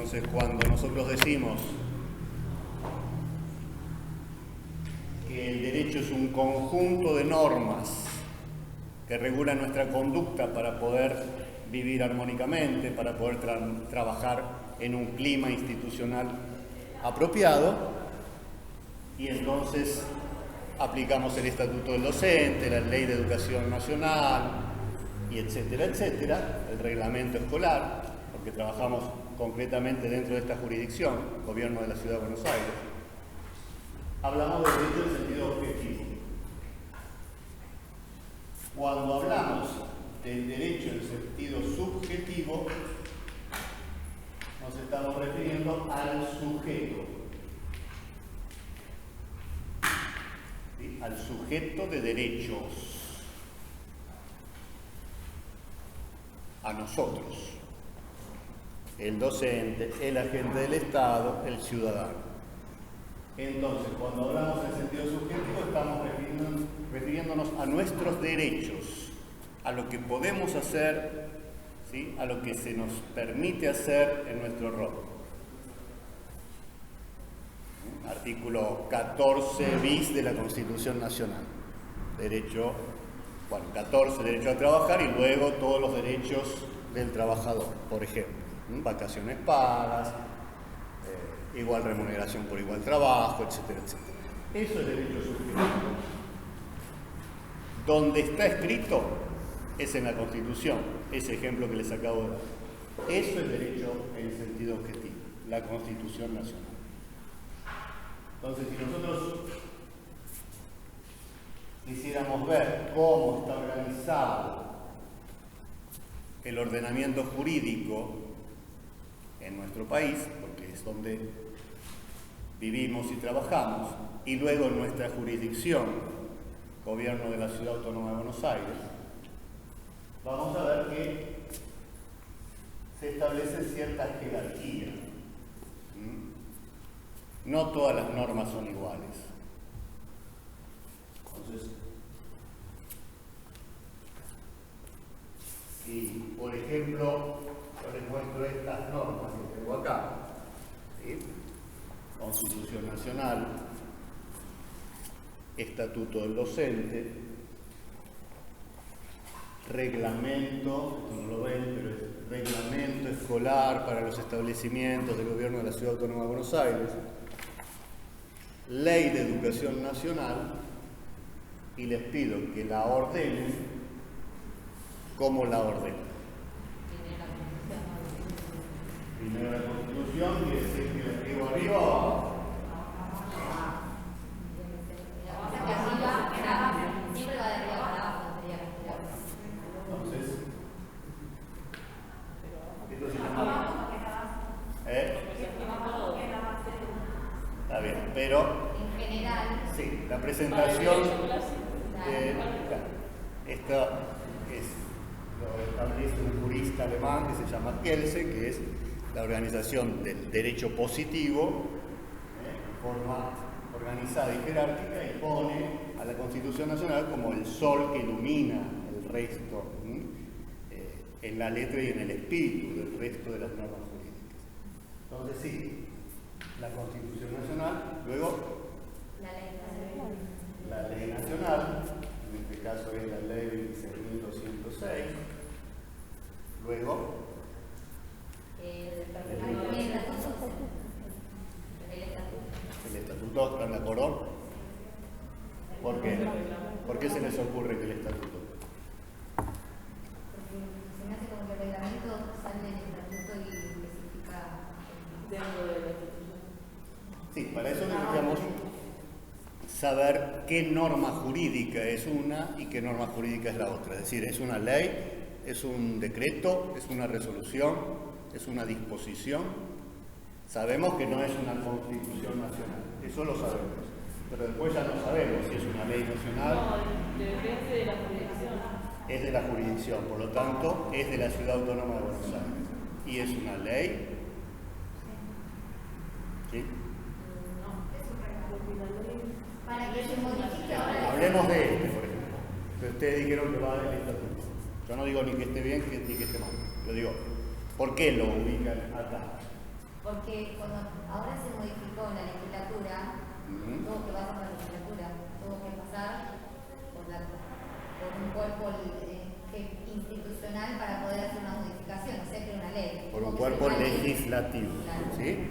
Entonces, cuando nosotros decimos que el derecho es un conjunto de normas que regulan nuestra conducta para poder vivir armónicamente, para poder trabajar en un clima institucional apropiado, y entonces aplicamos el Estatuto del Docente, la Ley de Educación Nacional, y etcétera, etcétera, el reglamento escolar, porque trabajamos concretamente dentro de esta jurisdicción, Gobierno de la Ciudad de Buenos Aires. Hablamos de derecho en sentido objetivo. Cuando hablamos del derecho en sentido subjetivo, nos estamos refiriendo al sujeto. ¿Sí? Al sujeto de derechos. A nosotros. El docente, el agente del Estado, el ciudadano. Entonces, cuando hablamos en sentido subjetivo, estamos refiriéndonos a nuestros derechos, a lo que podemos hacer, ¿sí? A lo que se nos permite hacer en nuestro rol. Artículo 14 bis de la Constitución Nacional. Derecho, 14, derecho a trabajar, y luego todos los derechos del trabajador, por ejemplo, vacaciones pagas, igual remuneración por igual trabajo, etcétera, etcétera. Eso es derecho subjetivo. Donde está escrito es en la Constitución, ese ejemplo que les acabo de dar. Eso es derecho en sentido objetivo, la Constitución Nacional. Entonces, si nosotros quisiéramos ver cómo está organizado el ordenamiento jurídico en nuestro país, porque es donde vivimos y trabajamos, y luego en nuestra jurisdicción, Gobierno de la Ciudad Autónoma de Buenos Aires, vamos a ver que se establecen ciertas jerarquías. No todas las normas son iguales. Entonces, si por ejemplo yo les muestro estas normas que tengo acá, ¿sí? Constitución Nacional, Estatuto del Docente, reglamento, no lo ven, pero es reglamento escolar para los establecimientos del Gobierno de la Ciudad Autónoma de Buenos Aires, Ley de Educación Nacional, y les pido que la ordenen como la ordenan. Primero la Constitución, quiere decir que la escribo arriba o abajo. Entonces, esto se llama. Está bien, pero en general. Sí, la presentación esto lo establece un jurista alemán que se llama Kelsen, que es la organización del derecho positivo, de forma organizada y jerárquica, y pone a la Constitución Nacional como el sol que ilumina el resto, en la letra y en el espíritu del resto de las normas jurídicas. Entonces sí, la Constitución Nacional, luego la ley nacional, en este caso es la ley 26.206, luego el estatuto. ¿Están de acuerdo? ¿Por qué? ¿Por qué se les ocurre que el estatuto? Porque se me hace como que el reglamento sale del estatuto y especifica dentro de la Constitución. Sí, para eso necesitamos saber qué norma jurídica es una y qué norma jurídica es la otra. Es decir, ¿es una ley, es un decreto, es una resolución, es una disposición? Sabemos que no es una Constitución Nacional, eso lo sabemos. Pero después ya no sabemos si es una ley nacional. No, depende de la jurisdicción. Es de la jurisdicción, por lo tanto, es de la Ciudad Autónoma de Buenos Aires. ¿Y es una ley? ¿Sí? Para que se modifique ahora. Hablemos de este, por ejemplo. Que ustedes dijeron que va del estatuto. Yo no digo ni que esté bien ni que esté mal. Yo digo, ¿por qué lo ubican acá? Porque cuando ahora se modificó la legislatura, tuvo que pasar por la legislatura, tuvo que pasar por un cuerpo institucional para poder hacer una modificación, o sea que una ley. Por un cuerpo legislativo, claro. ¿Sí?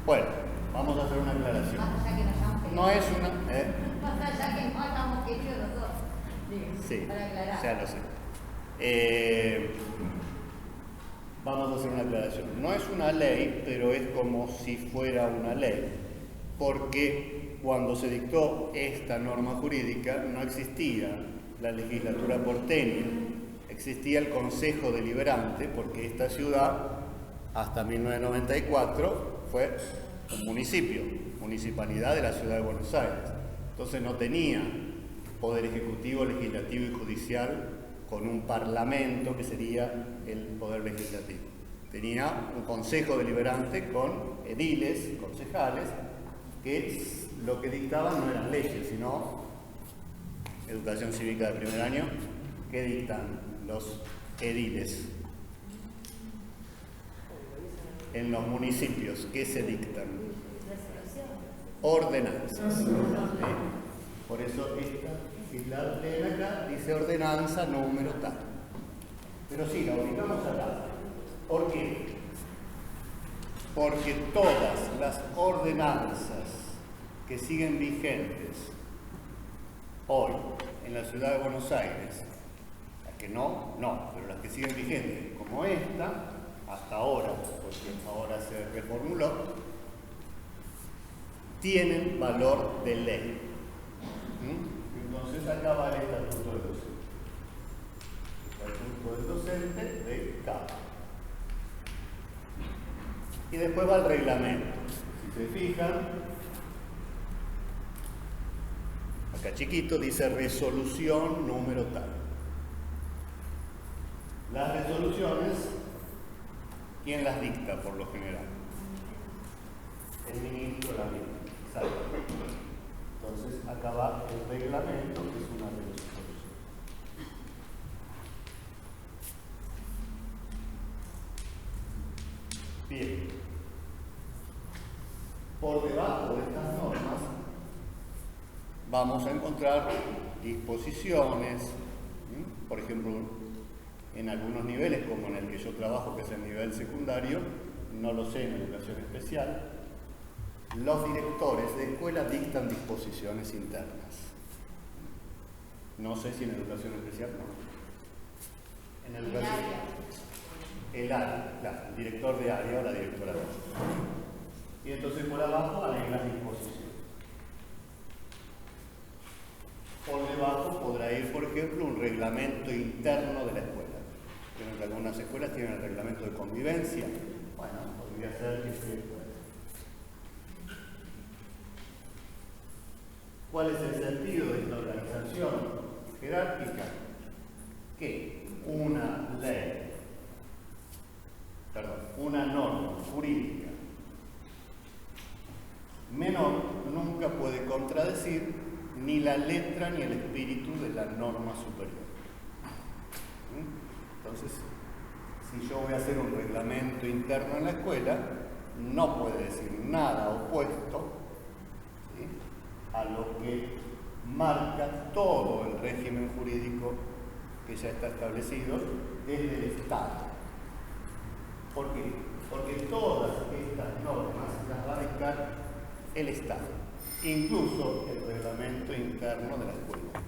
Bueno, vamos a hacer una aclaración. Más allá que nos hayamos querido. No es una... Más allá que no hayamos querido nosotros. Sí, para aclarar. ya lo sé. Vamos a hacer una aclaración. No es una ley, pero es como si fuera una ley, porque cuando se dictó esta norma jurídica no existía la legislatura porteña, existía el Consejo Deliberante, porque esta ciudad, hasta 1994, fue un municipio, municipalidad de la ciudad de Buenos Aires. Entonces no tenía poder ejecutivo, legislativo y judicial con un parlamento que sería el poder legislativo. Tenía un consejo deliberante con ediles, concejales, que lo que dictaban no eran leyes, sino educación cívica de primer año, que dictan los ediles en los municipios. ¿Qué se dictan? Ordenanzas. ¿Sí? Por eso si la leen acá, dice ordenanza número tal. Pero sí, la ubicamos acá. ¿Por qué? Porque todas las ordenanzas que siguen vigentes hoy en la ciudad de Buenos Aires, las que no, pero las que siguen vigentes, como esta, hasta ahora, porque ahora se reformuló, tienen valor de ley. Entonces acá va el estatuto del docente. El estatuto del docente de CAP. Y después va el reglamento. Si se fijan, acá chiquito dice resolución número tal. Las resoluciones, ¿quién las dicta por lo general? El ministro las dicta. Exacto. Entonces acá va el reglamento, que es una resolución. Bien. Por debajo de estas normas vamos a encontrar disposiciones, por ejemplo, en algunos niveles, como en el que yo trabajo, que es el nivel secundario, no lo sé en educación especial, los directores de escuela dictan disposiciones internas. No sé si en educación especial no. En educación el área, claro, el director de área o la directora de área. Y entonces por abajo hay las disposiciones. Por debajo podrá ir, por ejemplo, un reglamento interno de la escuela. Creo que algunas escuelas tienen el reglamento de convivencia. Bueno, podría ser que se... ¿Cuál es el sentido de esta organización jerárquica? Que una norma jurídica menor nunca puede contradecir ni la letra ni el espíritu de la norma superior. Entonces, si yo voy a hacer un reglamento interno en la escuela, no puede decir nada opuesto, ¿sí?, a lo que marca todo el régimen jurídico que ya está establecido desde el Estado. ¿Por qué? Porque todas estas normas las va a dictar el Estado, incluso el reglamento interno de la escuela.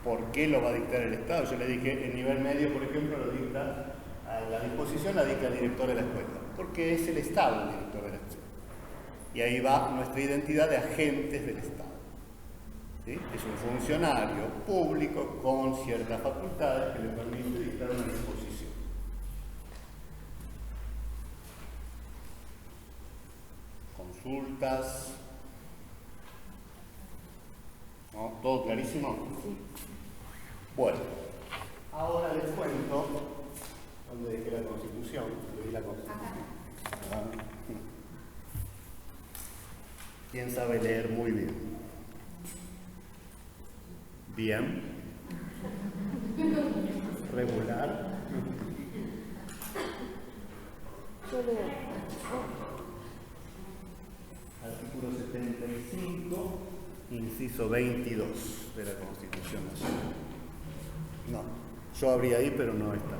¿Por qué lo va a dictar el Estado? Yo le dije, en nivel medio, por ejemplo, lo dicta, la disposición la dicta el director de la escuela, porque es el Estado el director de la escuela. Y ahí va nuestra identidad de agentes del Estado. ¿Sí? Es un funcionario público con ciertas facultades que le permite dictar una disposición. Consultas. ¿No? ¿Todo clarísimo? Sí. Bueno, ahora les cuento dónde dejé la Constitución. La Constitución. ¿Quién sabe leer muy bien? Bien. Regular. Artículo 75, inciso 22 de la Constitución Nacional. No, yo abrí ahí, pero no está.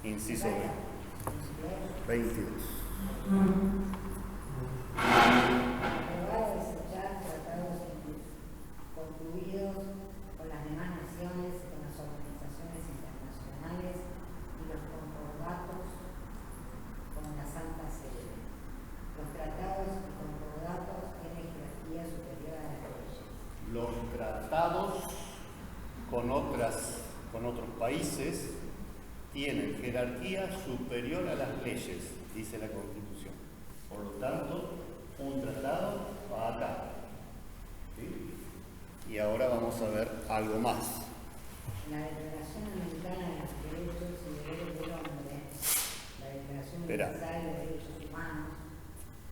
Inciso 22. Aprobado desechar tratados concluidos con las demás naciones, con las organizaciones internacionales y los concordatos con la Santa Sede. Los tratados y concordatos tienen jerarquía superior a las leyes. Los tratados con otros países tienen jerarquía superior a las leyes, dice la Constitución. Por lo tanto, un tratado va acá. ¿Sí? Y ahora vamos a ver algo más. La Declaración Americana de los Derechos y Deberes del Hombre, la Declaración Espera. Universal de Derechos Humanos.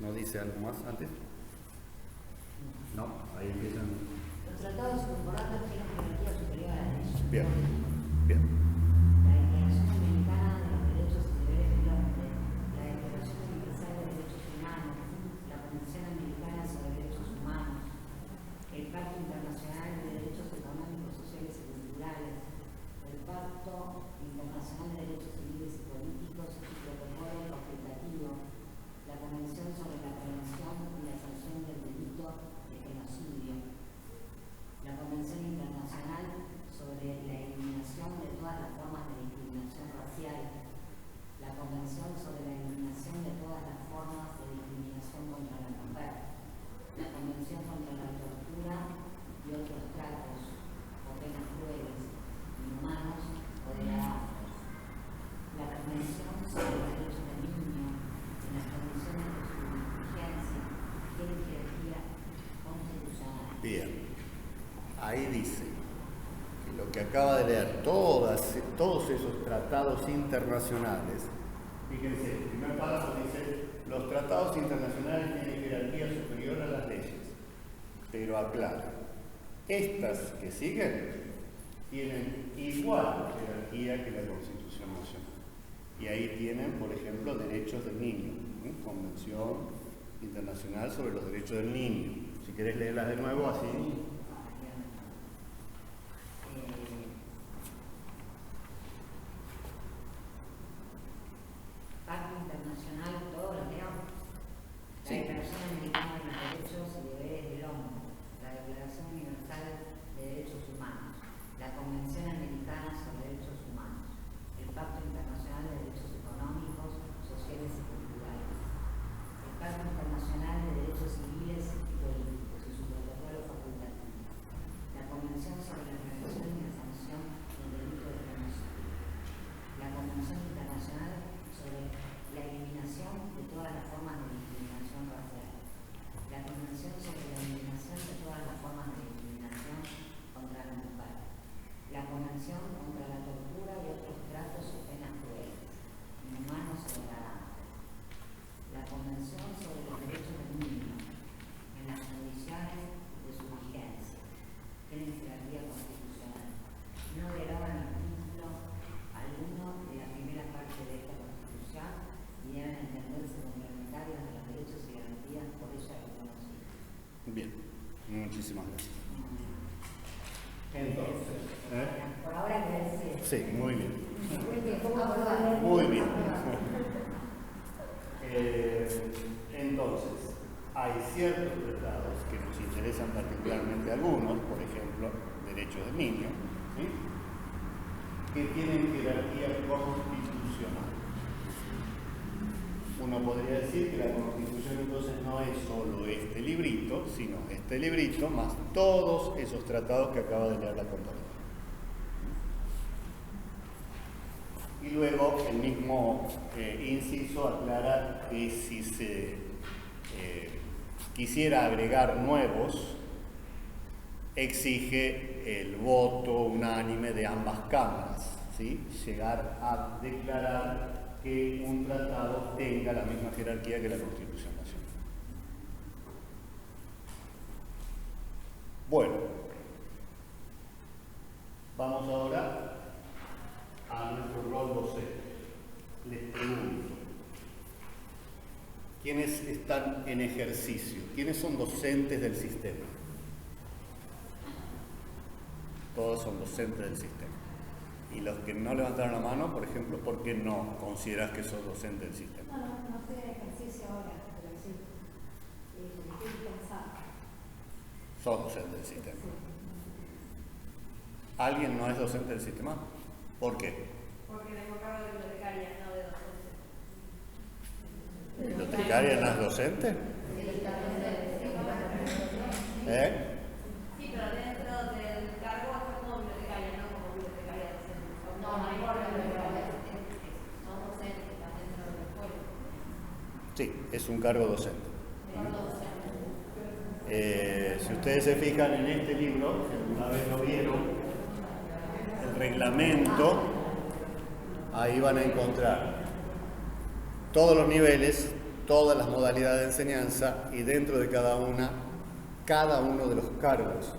¿No dice algo más antes? No, ahí empiezan. Los tratados y concordatos tienen jerarquía superior a las leyes. Bien, bien. La Declaración Americana de los Derechos y Deberes del Hombre, la Declaración Universal de Derechos Humanos, la Convención Americana sobre Derechos Humanos, el Pacto Internacional de Derechos Económicos, Sociales y Culturales, el Pacto Internacional de Derechos Civiles y Políticos y Protocolo Facultativo, la Convención sobre la Prevención y la Sanción del Delito de Genocidio, la Convención Internacional sobre la eliminación de todas las formas de discriminación racial, la Convención sobre la eliminación de todas las formas de discriminación contra la mujer, la Convención contra la tortura y otros tratos o penas crueles, inhumanos o degradados, la Convención sobre los Derechos del Niño en las condiciones de su vigencia tiene jerarquía constitucional. Bien. Ahí dice que lo que acaba de leer, todos esos tratados internacionales, fíjense, el primer párrafo dice, los tratados internacionales tienen jerarquía superior a las leyes, pero aclara, estas que siguen tienen igual jerarquía que la Constitución Nacional. Y ahí tienen, por ejemplo, derechos del niño, Convención Internacional sobre los Derechos del Niño. Si querés leerlas de nuevo, así. Pacto Internacional, todo lo leo. La Sí. Declaración Americana de los Derechos y Deberes del Hombre, la Declaración Universal de Derechos Humanos, la Convención Americana sobre Derechos Humanos, el Pacto Internacional de Derechos Económicos, Sociales y Culturales, el Pacto Internacional de Derechos Civiles y Políticos y su protocolo facultativo, la Convención sobre la Prevención y la Sanción del Delito de Genocidio, la Convención Internacional sobre la eliminación de todas las formas de discriminación racial, la Convención sobre la eliminación de todas las formas de discriminación contra la mujer, la Convención contra la tortura y otros tratos o penas crueles, inhumanos o degradantes, la Convención sobre los Derechos del Niño en las condiciones de su vigencia, tienen jerarquía constitucional, no derogan el título alguno de la primera parte de esta Constitución y deben entenderse complementarios de los derechos y garantías por ella reconocidos. Bien, muchísimas gracias. Entonces, Por ahora que decir. sí, muy bien. Muy Muy bien. Entonces, hay ciertos tratados que nos interesan particularmente algunos, por ejemplo, derechos del niño, ¿sí?, que tienen jerarquía constitucional. Uno podría decir que la Constitución entonces no es solo este librito, sino este librito más todos esos tratados que acaba de leer la compañera. Y luego el mismo inciso aclara que si se quisiera agregar nuevos, exige el voto unánime de ambas cámaras, ¿sí?, llegar a declarar que un tratado tenga la misma jerarquía que la Constitución Nacional. Bueno, rol docente. Les pregunto, ¿quiénes están en ejercicio? ¿Quiénes son docentes del sistema? Todos son docentes del sistema. Y los que no levantaron la mano, por ejemplo, ¿por qué no consideras que sos docente del sistema? No estoy en ejercicio ahora, pero sí. Estoy pensando. Sos docente del sistema. ¿Alguien no es docente del sistema? ¿Por qué? Porque tengo cargo de bibliotecaria, no de docente. ¿Bibliotecaria no es docente? ¿Eh? Sí, pero dentro del cargo está como bibliotecaria, no como bibliotecaria docente. No importa, son docentes que están dentro de la escuela. Sí, es un cargo docente. Si ustedes se fijan en este libro, si alguna vez lo vieron, el reglamento, ahí van a encontrar todos los niveles, todas las modalidades de enseñanza y dentro de cada uno de los cargos.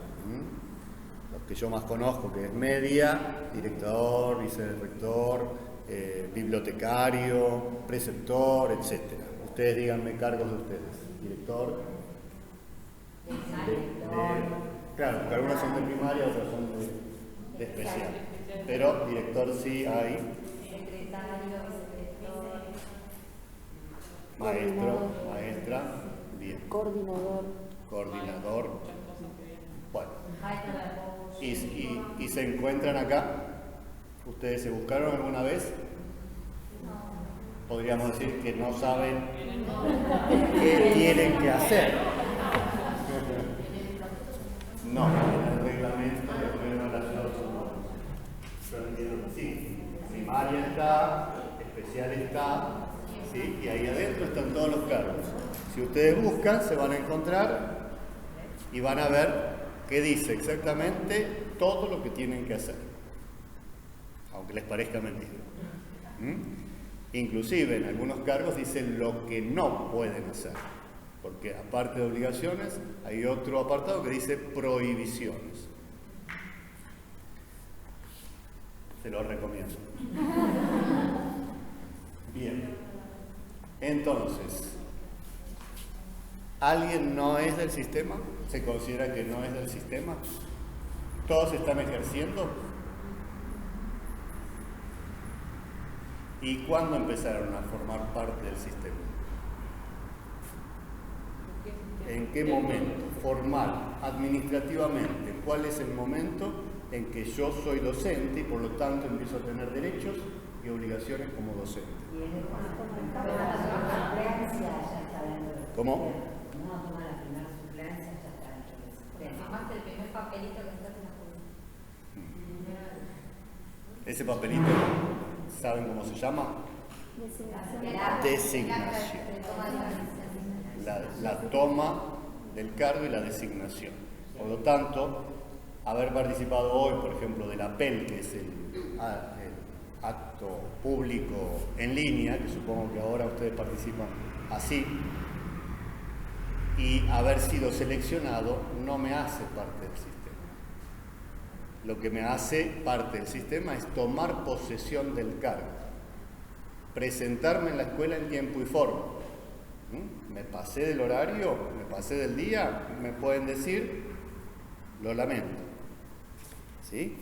Los que yo más conozco, que es media, director, vicerrector, bibliotecario, preceptor, etc. Ustedes díganme cargos de ustedes. Director. Claro, porque algunas son de primaria, otras son de especial. Pero director sí hay. Secretario, vicerrector. Maestro, maestra, bien. Coordinador. Bueno. ¿Y se encuentran acá? ¿Ustedes se buscaron alguna vez? Podríamos decir que no saben qué tienen que hacer. No, en el reglamento de primero de la ciudad sí, primaria está, especial está, ¿sí? Y ahí adentro están todos los cargos. Si ustedes buscan, se van a encontrar y van a ver qué dice exactamente todo lo que tienen que hacer, aunque les parezca mentira. Inclusive en algunos cargos dicen lo que no pueden hacer, porque aparte de obligaciones hay otro apartado que dice prohibiciones. Se lo recomiendo. Bien. Entonces, ¿alguien no es del sistema? ¿Se considera que no es del sistema? ¿Todos están ejerciendo? ¿Y cuándo empezaron a formar parte del sistema? ¿En qué momento? Formal, administrativamente. ¿Cuál es el momento en que yo soy docente y por lo tanto empiezo a tener derechos y obligaciones como docente? ¿Cómo? No toma la primera suplencia, ya está dentro de la suplencia. Firmaste el primer papelito que estás en la escuela. Ese papelito, ¿saben cómo se llama? Designación. La toma del cargo y la designación. Por lo tanto, haber participado hoy, por ejemplo, del APEL, que es el acto público en línea, que supongo que ahora ustedes participan así, y haber sido seleccionado no me hace parte del sistema. Lo que me hace parte del sistema es tomar posesión del cargo, presentarme en la escuela en tiempo y forma. Me pasé del horario, me pasé del día, me pueden decir, lo lamento. ¿Sí?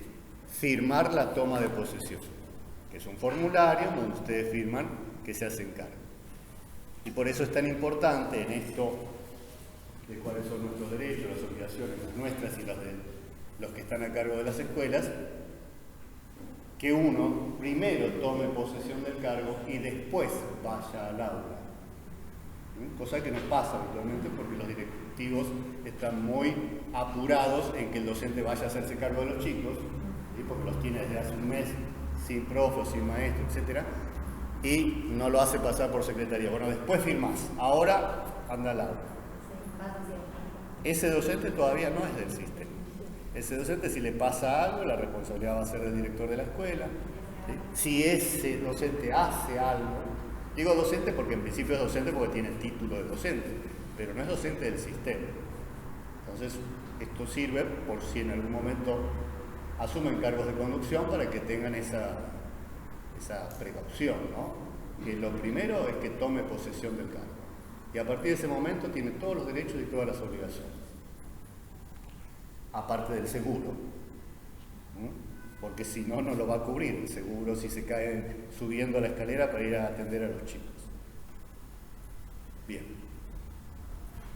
Firmar la toma de posesión, que es un formulario donde ustedes firman que se hacen cargo. Y por eso es tan importante en esto de cuáles son nuestros derechos, las obligaciones, las nuestras y las de los que están a cargo de las escuelas, que uno primero tome posesión del cargo y después vaya al aula. Cosa que no pasa habitualmente porque los directivos están muy apurados en que el docente vaya a hacerse cargo de los chicos, ¿sí? Porque los tiene desde hace un mes sin profe, sin maestro, etc. Y no lo hace pasar por secretaría. Bueno, después firmás, ahora anda al aula. Ese docente todavía no es del sistema. Ese docente, si le pasa algo, la responsabilidad va a ser del director de la escuela. ¿Sí? Si ese docente hace algo, digo docente porque en principio es docente porque tiene el título de docente, pero no es docente del sistema. Entonces, esto sirve por si en algún momento asumen cargos de conducción para que tengan esa esa precaución, ¿no? Que lo primero es que tome posesión del cargo. Y a partir de ese momento tiene todos los derechos y todas las obligaciones. Aparte del seguro. Porque si no, no lo va a cubrir el seguro si se cae subiendo la escalera para ir a atender a los chicos. Bien.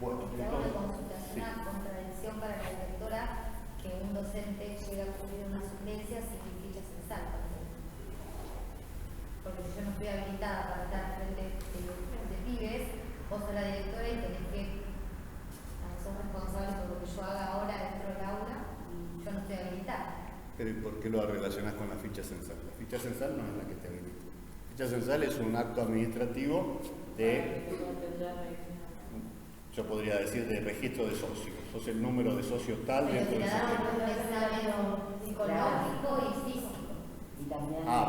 Bueno, Te hago una consulta, ¿es sí. una contradicción para la directora que un docente llegue a cubrir una suplencia sin ficha censal? Porque si yo no estoy habilitada para estar frente de pibes, vos sos la directora y tenés que sos responsable por lo que yo haga ahora dentro del aula y yo no estoy habilitada. Pero ¿y por qué lo relacionás con la ficha censal? La ficha censal no es la que te habilita. La ficha censal es un acto administrativo de, yo podría decir, de registro de socios. Sos el número de socios tal Pero dentro te del la dan sistema. un examen psicológico y físico.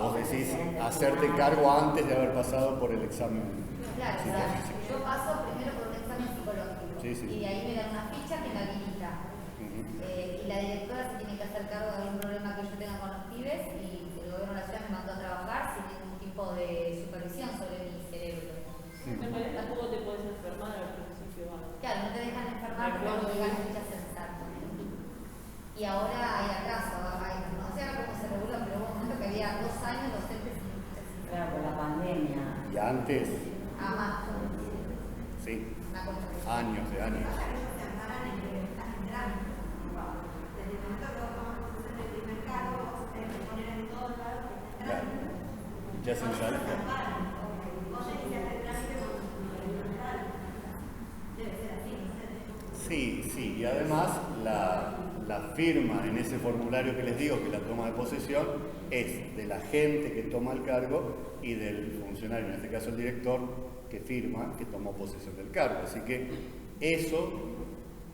Vos decís hacerte cargo antes de haber pasado por el examen Claro, o sea, psicofísico. yo paso primero por un examen psicológico Sí, sí. y de ahí me dan una ficha que me habilita. Y la directora se tiene que hacer cargo de algún problema que yo tenga con los pibes y el gobierno de la ciudad me mandó a trabajar sin ningún tipo de supervisión sobre mi cerebro. En realidad tampoco te puedes enfermar al principio. Claro, no te dejan enfermar porque no te dejan fichas censal. Y ahora hay atraso, no sé ahora cómo se reguló, pero hubo un momento que había 2 años docentes sin fichas censal. Claro, por la pandemia. Y antes, Más, sí, una cosa. años de años. Desde el momento que vos tomas posesión del primer cargo, vos tenés que poner en todos lados que estás Claro. entrando. Ficha censal. Vos iniciaste el trámite con tu libertad. Debe ser así, no sé. Sí, y además la firma en ese formulario que les digo, que la toma de posesión, es de la gente que toma el cargo y del funcionario, en este caso el director, que firma que tomó posesión del cargo. Así que eso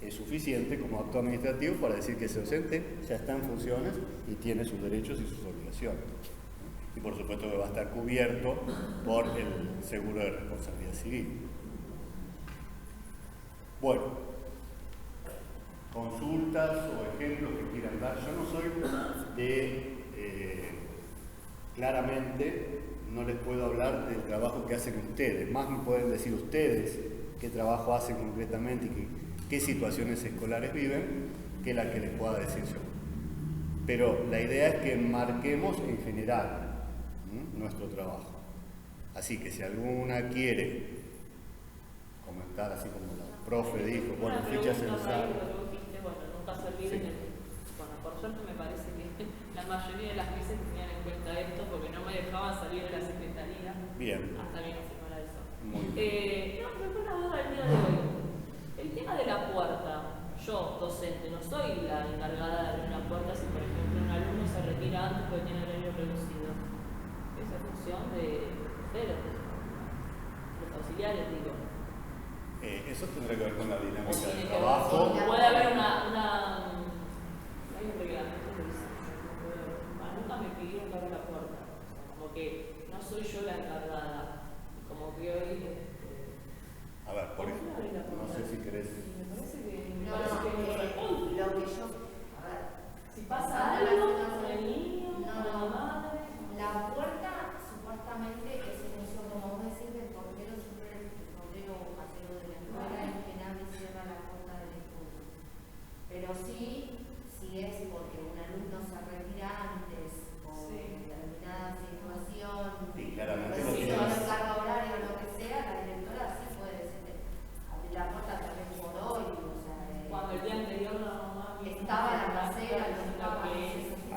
es suficiente como acto administrativo para decir que ese docente ya está en funciones y tiene sus derechos y sus obligaciones. Y por supuesto que va a estar cubierto por el seguro de responsabilidad civil. Bueno, consultas o ejemplos que quieran dar. Yo no soy de, claramente, no les puedo hablar del trabajo que hacen ustedes, más me pueden decir ustedes qué trabajo hacen concretamente y qué situaciones escolares viven, que la que les pueda decir yo. Pero la idea es que marquemos en general nuestro trabajo. Así que si alguna quiere comentar, así como la profe dijo, bueno, ficha censal. Bueno, nunca se olviden. Bueno, por suerte me parece que la mayoría de las veces tenían en cuenta esto porque no me dejaban salir de la secretaría. Bien. Hasta que no firmara eso. Muy bien. No, me fue una duda el día de hoy. El tema de la puerta. Yo, docente, no soy la encargada de abrir una puerta si, por ejemplo, un alumno se retira antes porque tiene horario reducido. Esa es función de ustedes, los auxiliares, digo. Eso tendrá que ver con la dinámica O tiene del que ver trabajo. con- puede haber hay un reglamento que dice, nunca me pidieron que abra la puerta. O sea, como que no soy yo la encargada. Como que hoy. A ver, por ejemplo, no sé si querés. Me parece que No, me corresponde. lo que yo, a ver, Si pasa algo con el niño, con la madre. La puerta supuestamente es un uso, como vos decís, del portero, siempre el portero paseo de la escuela es quien abre y cierra la puerta del estudio. Pero sí, si es porque un alumno se retira antes o determinada situación, Sí, claramente lo necesito tienes. carga horaria o lo que sea, la directora sí puede decirte, abrir la puerta también por hoy, o sea, Cuando el día anterior la mamá estaba en la casera, no estaba,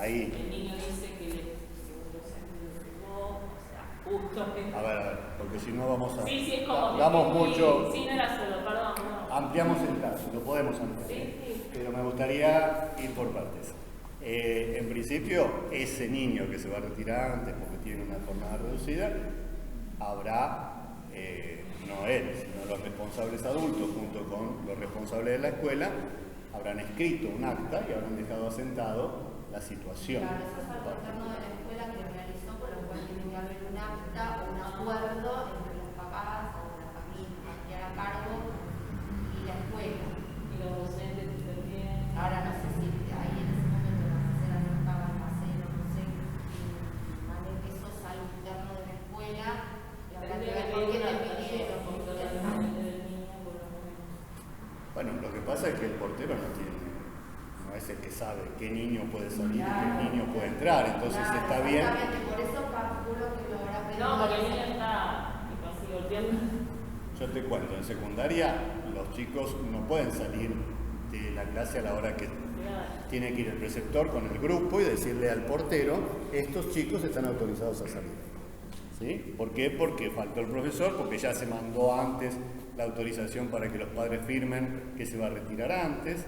Ahí. el niño dice que un docente lo firmó, o sea, justo que. A ver, porque si no vamos a. Sí, es como que. Damos mucho. Sí, no era solo, perdón. No. Ampliamos el caso, lo podemos ampliar. Sí. Pero me gustaría ir por partes. En principio, ese niño que se va a retirar antes porque tiene una jornada reducida, habrá, no él, sino los responsables adultos junto con los responsables de la escuela, habrán escrito un acta y habrán dejado asentado la situación. Claro, eso es algo interno de la escuela que realizó, por lo cual tiene que haber un acta o un acuerdo entre los papás o la familia a cargo y la escuela. Y los docentes intervienen. Ahora no sé si ahí en ese momento vas a hacer algún almacén o no sé, maneje eso es algo interno sabe qué niño puede salir y qué niño puede entrar, entonces está bien. Por eso calculo que lo habrá pedido. No, porque el niño está así golpeando. Yo te cuento, en secundaria los chicos no pueden salir de la clase a la hora que tiene que ir el preceptor con el grupo y decirle al portero, estos chicos están autorizados a salir. ¿Sí? ¿Por qué? Porque faltó el profesor, porque ya se mandó antes la autorización para que los padres firmen que se va a retirar antes.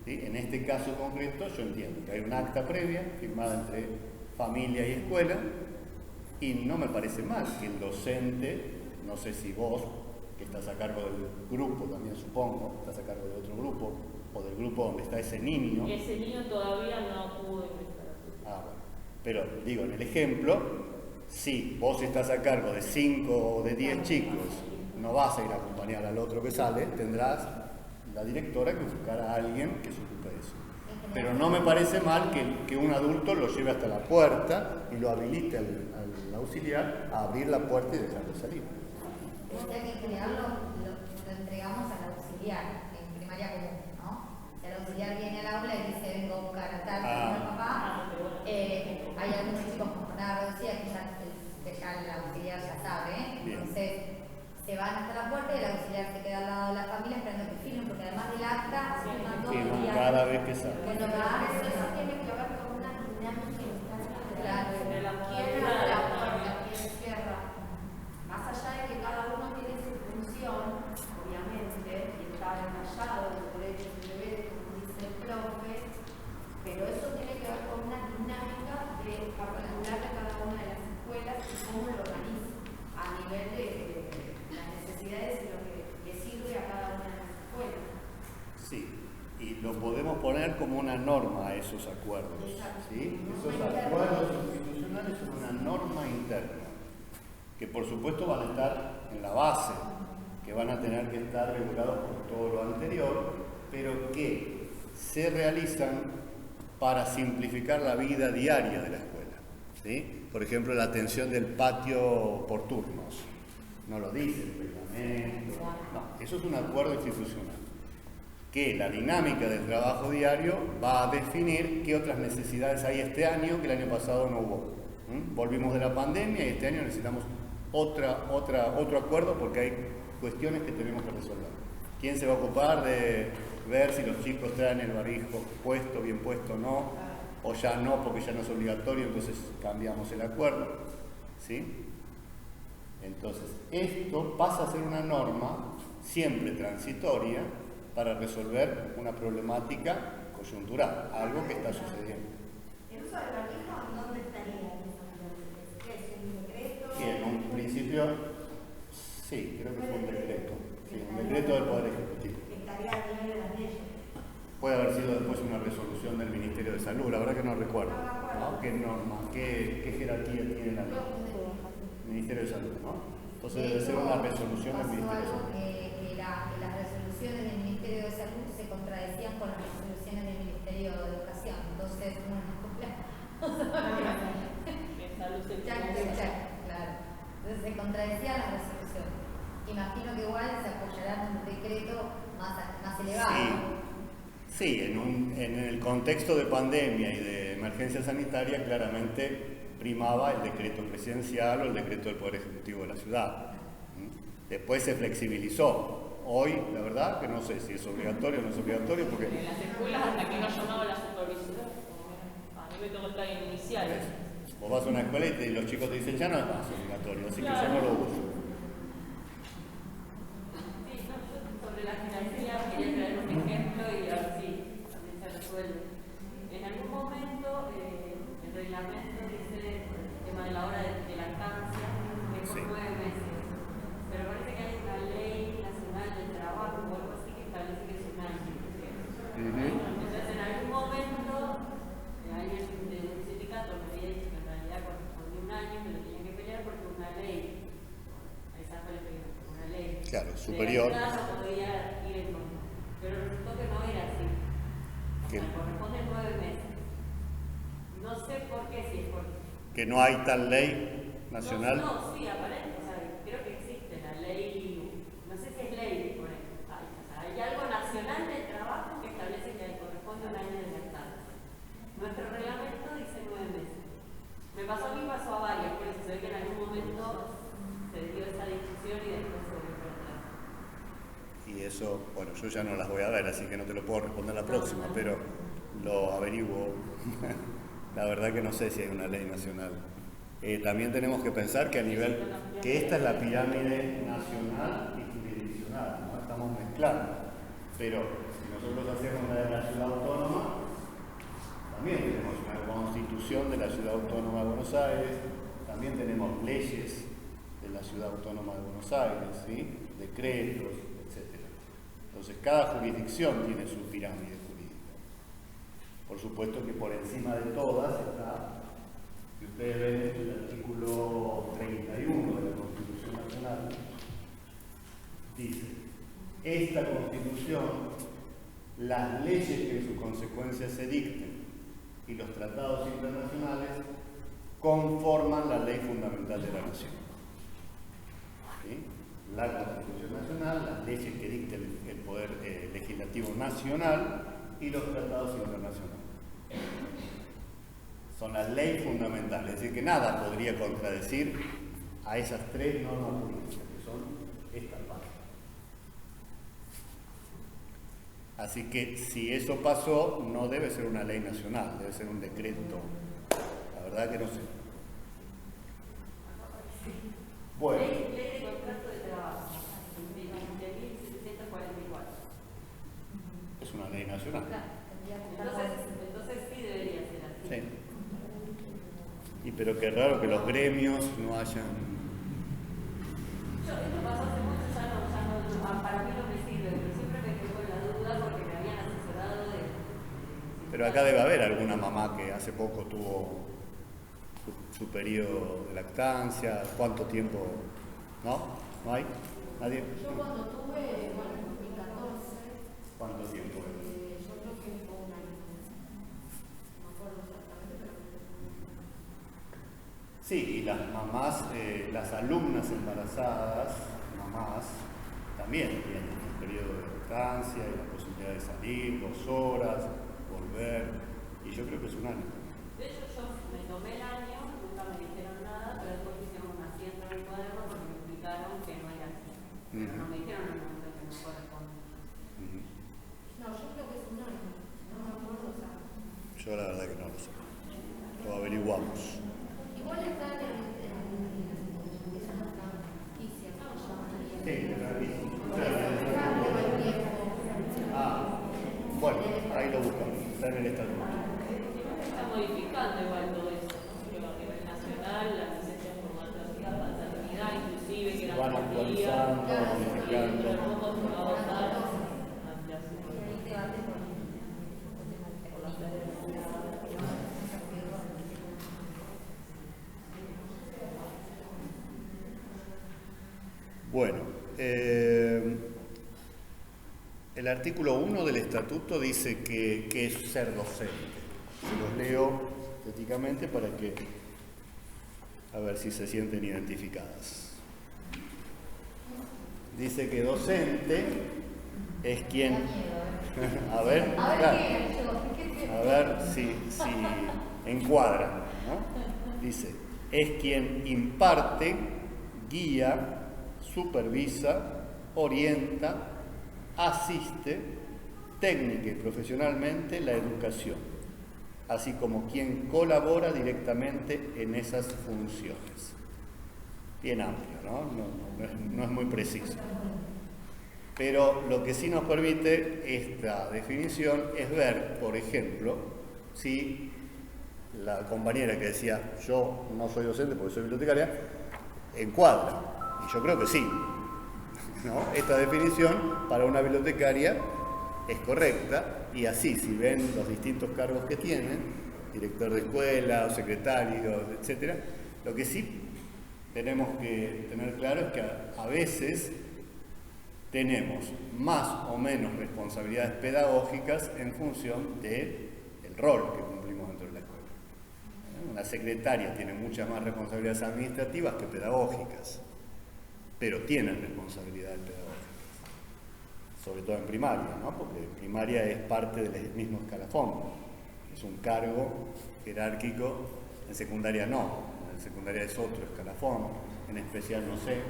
¿Sí? En este caso concreto yo entiendo que hay un acta previa firmada entre familia y escuela y no me parece mal que el docente, no sé si vos, que estás a cargo del grupo también supongo, estás a cargo de otro grupo o del grupo donde está ese niño. Y ese niño todavía no pudo ingresar. Bueno. Pero digo, en el ejemplo, si vos estás a cargo de 5 o de 10 chicos, no vas a ir a acompañar al otro que sale, tendrás la directora que buscar a alguien que se ocupe de eso. Pero no me parece mal que un adulto lo lleve hasta la puerta y lo habilite al auxiliar a abrir la puerta y dejarlo salir. O sea que en general lo entregamos al auxiliar en primaria común, ¿no? Si el auxiliar viene al aula y dice vengo a buscar a tal papá, hay algunos chicos con jornada reducida que ya el auxiliar ya sabe, entonces se van hasta la puerta y el auxiliar se queda al lado de la familia esperando que firmen, porque además del acta firman todos los días. Cada vez que sale. Bueno, eso tiene que ver con una dinámica interna de la quién abre la puerta, quién cierra. Más allá de que cada uno tiene su función, obviamente, y está detallado en los derechos y deberes, como dice el profe, pero eso tiene que ver con una dinámica particular de cada una de las escuelas y cómo lo organiza a nivel de las necesidades y lo que le sirve a cada una de las escuelas. Sí, y lo podemos poner como una norma a esos acuerdos. ¿Sí? Esos acuerdos institucionales son una norma interna, que por supuesto van a estar en la base, que van a tener que estar regulados por todo lo anterior, pero que se realizan para simplificar la vida diaria de la escuela. ¿Sí? Por ejemplo, la atención del patio por turnos. No lo dice el reglamento. No, eso es un acuerdo institucional. Que la dinámica del trabajo diario va a definir qué otras necesidades hay este año que el año pasado no hubo. Volvimos de la pandemia y este año necesitamos otro acuerdo porque hay cuestiones que tenemos que resolver. ¿Quién se va a ocupar de ver si los chicos traen el barbijo puesto, bien puesto o no? O ya no, porque ya no es obligatorio, entonces cambiamos el acuerdo. ¿Sí? Entonces, esto pasa a ser una norma siempre transitoria para resolver una problemática coyuntural, algo que está sucediendo. ¿El uso del barbijo dónde estaría? ¿Qué es un decreto? Sí, en un principio, sí, creo que fue un decreto. Sí, un decreto del Poder Ejecutivo. Que estaría a nivel de las leyes. Puede haber sido después una resolución del Ministerio de Salud, la verdad que no recuerdo. ¿No? ¿Qué norma, qué jerarquía tiene la ley? Ministerio de Salud, ¿no? Entonces debe ser una resolución del Ministerio de Salud. Que las resoluciones del Ministerio de Salud se contradecían con las resoluciones del Ministerio de Educación. Entonces, claro. Entonces se contradecían las resoluciones. Imagino que igual se apoyará en un decreto más elevado. Sí, en el contexto de pandemia y de emergencia sanitaria claramente primaba el decreto presidencial o el decreto del Poder Ejecutivo de la ciudad. Después se flexibilizó. Hoy, la verdad, que no sé si es obligatorio o no es obligatorio, porque... En las escuelas, hasta que no llamaba la supervisión, a mí me tocó estar en iniciales. Vos vas a una escuela y los chicos te dicen, ya no es más obligatorio, así que yo no lo uso. Sí, yo sobre la financiación quería traer un ejemplo y a ver si también se resuelve. En algún momento, el reglamento dice el tema de la hora de lactancia, que es por 9 meses. Pero parece que hay una ley nacional del trabajo o algo así que establece que es un año. Entonces, en algún momento, alguien de un sindicato me había dicho que en realidad correspondía un año, me lo tenían que pelear porque una ley, a esa fue una ley. Claro, superior. No podía ir en contra. Pero resultó que no era así. O sea, corresponde 9 meses. No sé por qué, si es porque. ¿Que no hay tal ley nacional? No, sí, aparente. O sea, creo que existe la ley, no sé si es ley, por ejemplo. O sea, hay algo nacional del trabajo que establece que corresponde a un año de lactancia. pasó a mí, pasó a varias, por eso se ve que en algún momento se dio esa discusión y después se volvió para atrás. Y eso, bueno, yo ya no las voy a ver, así que no te lo puedo responder la próxima, pero lo averiguo. La verdad que no sé si hay una ley nacional. También tenemos que pensar que a nivel, que esta es la pirámide nacional y jurisdiccional, ¿no? Estamos mezclando. Pero si nosotros hacemos la de la ciudad autónoma, también tenemos una constitución de la ciudad autónoma de Buenos Aires, también tenemos leyes de la ciudad autónoma de Buenos Aires, ¿sí? Decretos, etc. Entonces cada jurisdicción tiene su pirámide jurídica. Por supuesto que por encima de todas está, si ustedes ven el artículo 31 de la Constitución Nacional, dice: esta Constitución, las leyes que en su consecuencia se dicten y los tratados internacionales conforman la ley fundamental de la nación. ¿Sí? La Constitución Nacional, las leyes que dicte el Poder Legislativo Nacional y los tratados internacionales. Son las leyes fundamentales, es decir, que nada podría contradecir a esas tres normas jurídicas, que son estas partes. Así que si eso pasó, no debe ser una ley nacional, debe ser un decreto. La verdad que no sé. Bueno. Ley de contrato de trabajo, de 1744. Es una ley nacional. Entonces sí debería ser así. Sí. Y pero qué raro que los gremios no hayan... Esto pasó hace mucho, para mí no me sirve, pero siempre me quedó con la duda porque me habían asesorado de... Pero acá debe haber alguna mamá que hace poco tuvo su periodo de lactancia. ¿Cuánto tiempo? ¿No? ¿No hay? ¿Nadie? Yo cuando tuve, bueno, en 2014, ¿Cuánto tiempo? yo creo que fue un año. No me acuerdo exactamente, pero... Sí, y las mamás, las alumnas embarazadas, mamás, también tienen un periodo de lactancia y la posibilidad de salir 2 horas, volver, y yo creo que es un año. De hecho, yo me tomé el año, nunca me dijeron nada, pero después hicieron una siesta en el cuaderno porque me explicaron que no era así. Pero no me dijeron en el momento que no corresponde. No, yo creo que es un año. No me acuerdo exactamente. Yo la verdad que no lo sé. Lo averiguamos. Igual está en esa noticia, ¿no? Sí, Por el tiempo. Ah, bueno, ahí lo buscamos, está en el estatuto. Está modificando igual todo eso, ¿no? Pero a nivel nacional, las licencias por maternidad, inclusive, que eran Van actualizando, modificando. pero poco se va a votar ampliación. Bueno, el artículo 1 del estatuto dice que es ser docente. Se los leo estéticamente para que, a ver si se sienten identificadas. Dice que docente es quien... A ver, claro. A ver si encuadran, ¿no? Dice, es quien imparte, guía, supervisa, orienta, asiste técnica y profesionalmente la educación, así como quien colabora directamente en esas funciones. Bien amplio, ¿no? No es muy preciso. Pero lo que sí nos permite esta definición es ver, por ejemplo, si la compañera que decía yo no soy docente porque soy bibliotecaria, encuadra. Y yo creo que sí, ¿no? Esta definición para una bibliotecaria es correcta, y así, si ven los distintos cargos que tienen, director de escuela, o secretario, etc., lo que sí tenemos que tener claro es que a veces tenemos más o menos responsabilidades pedagógicas en función del rol que cumplimos dentro de la escuela. Una secretaria tiene muchas más responsabilidades administrativas que pedagógicas, pero tienen responsabilidades pedagógicas, sobre todo en primaria, ¿no? Porque primaria es parte del mismo escalafón, es un cargo jerárquico En secundaria no, en secundaria es otro escalafón, en especial no sé.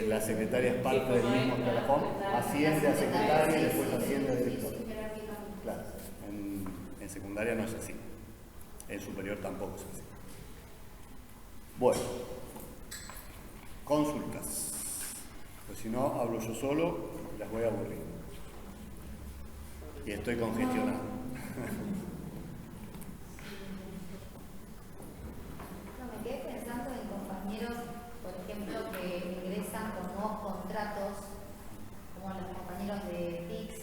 La secretaria es parte del mismo escalafón, asciende a secretaria y después asciende a director. Claro, en secundaria no es así, en superior tampoco es así. Bueno, consultas. Pues si no, hablo yo solo, las voy a aburrir. Y estoy congestionado. Me quedé pensando en compañeros, por ejemplo, que ingresan con nuevos contratos, como los compañeros de TICS,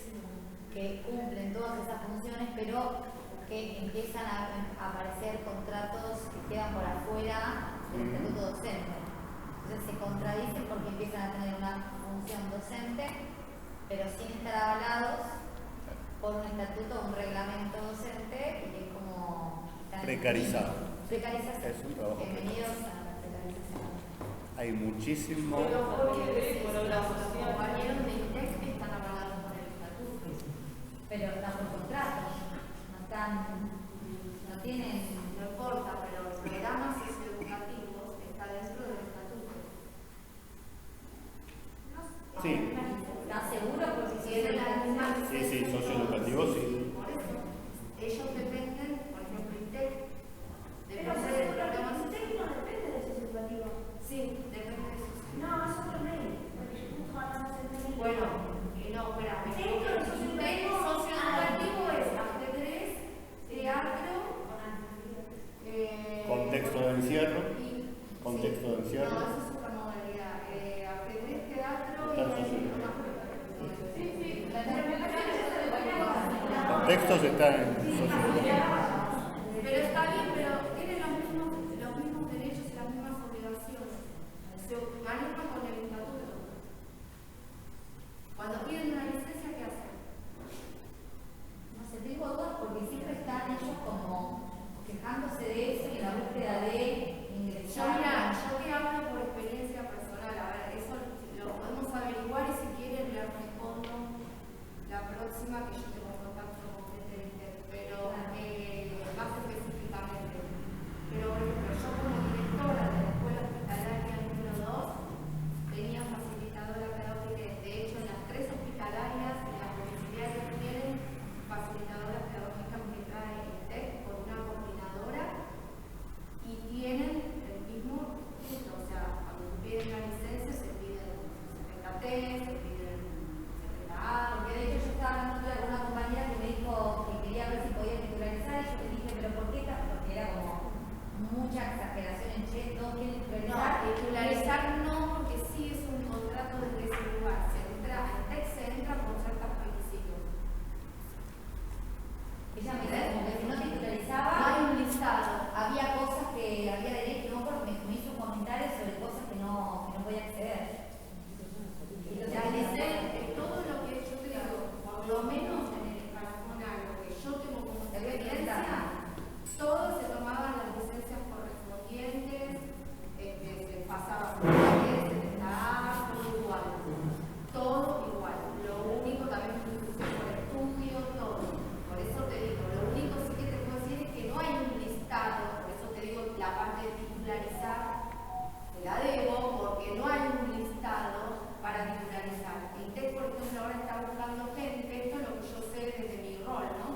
que cumplen todas esas funciones, pero que empiezan a aparecer contratos que quedan por afuera del estatuto docente. Entonces se contradicen porque empiezan a tener una función docente, pero sin estar avalados por un estatuto o un reglamento docente, y es como Precarizado. Precarización. Es un trabajo Bienvenidos a la precarización. Hay muchísimo. Pero porque los compañeros de INTEC están avalados por el estatuto. Pero están por contrato, no tienen. No importa, pero el programa socioeducativo está dentro del estatuto. Sí. ¿Estás seguro? Porque si Tienen la misma Sí, socioeducativo sí. Por eso, ellos dependen, por ejemplo, INTEC, Pero depende del programa el técnico no depende de ese educativo. Sí, depende de eso. No, es otro ley. Porque justo hablamos de ley. Bueno, no, espera, el socioeducativo es ajedrez, teatro, Contexto de encierro. y- Contexto de encierro. No, esa es otra modalidad. Ajedrez, teatro y... Está socioeducativo. Sí, sí. Contextos están en socioeducativo. Pero está bien, pero tienen los mismos derechos y las mismas obligaciones. Se manejan con el estatuto. Cuando piden una licencia, ¿qué hacen? No sé, tengo dudas porque siempre están ellos como quejándose de eso y en la búsqueda de Yo, ingresar. mira, yo que hablo por experiencia personal, a ver, eso lo podemos averiguar y si quieren les respondo la próxima que yo tengo contacto con gente de INTEC, pero más específicamente. Pero por ejemplo, yo como directora de la escuela hospitalaria número 2 tenía facilitadora pedagógica, de hecho en las 3 hospitalarias y las domiciliarias tienen facilitadora pedagógica que trae INTEC con una coordinadora y tienen el mismo punto, o sea, cuando piden la licencia se piden CPKT, se piden CPKA, Porque de hecho yo estaba hablando de alguna compañera que me dijo que quería ver si podía titularizar y yo le dije, pero ¿por qué? Porque era como mucha exageración en che, todos quieren titularizar. no, titularizar no, porque sí es un contrato desde ese lugar, se entra con ciertos requisitos. Ella me dice como que si no titularizaba, No hay un listado. había cosas que había derecho, no porque me hizo un comentario sobre cosas que no podía acceder. Y entonces La me dice, licencia, todo lo que yo te digo, por lo menos en el escalafón A, lo que yo tengo como experiencia, todos se tomaban las licencias correspondientes, se pasaba por la A, todo igual. Todo igual. Lo único también es inclusión por estudio, todo. Por eso te digo, lo único sí que te puedo decir es que no hay un listado, por eso te digo la parte de titularizar, te la debo, porque no hay un listado para titularizar. INTEC, por ejemplo, ahora está buscando gente, esto es lo que yo sé desde mi rol, ¿no?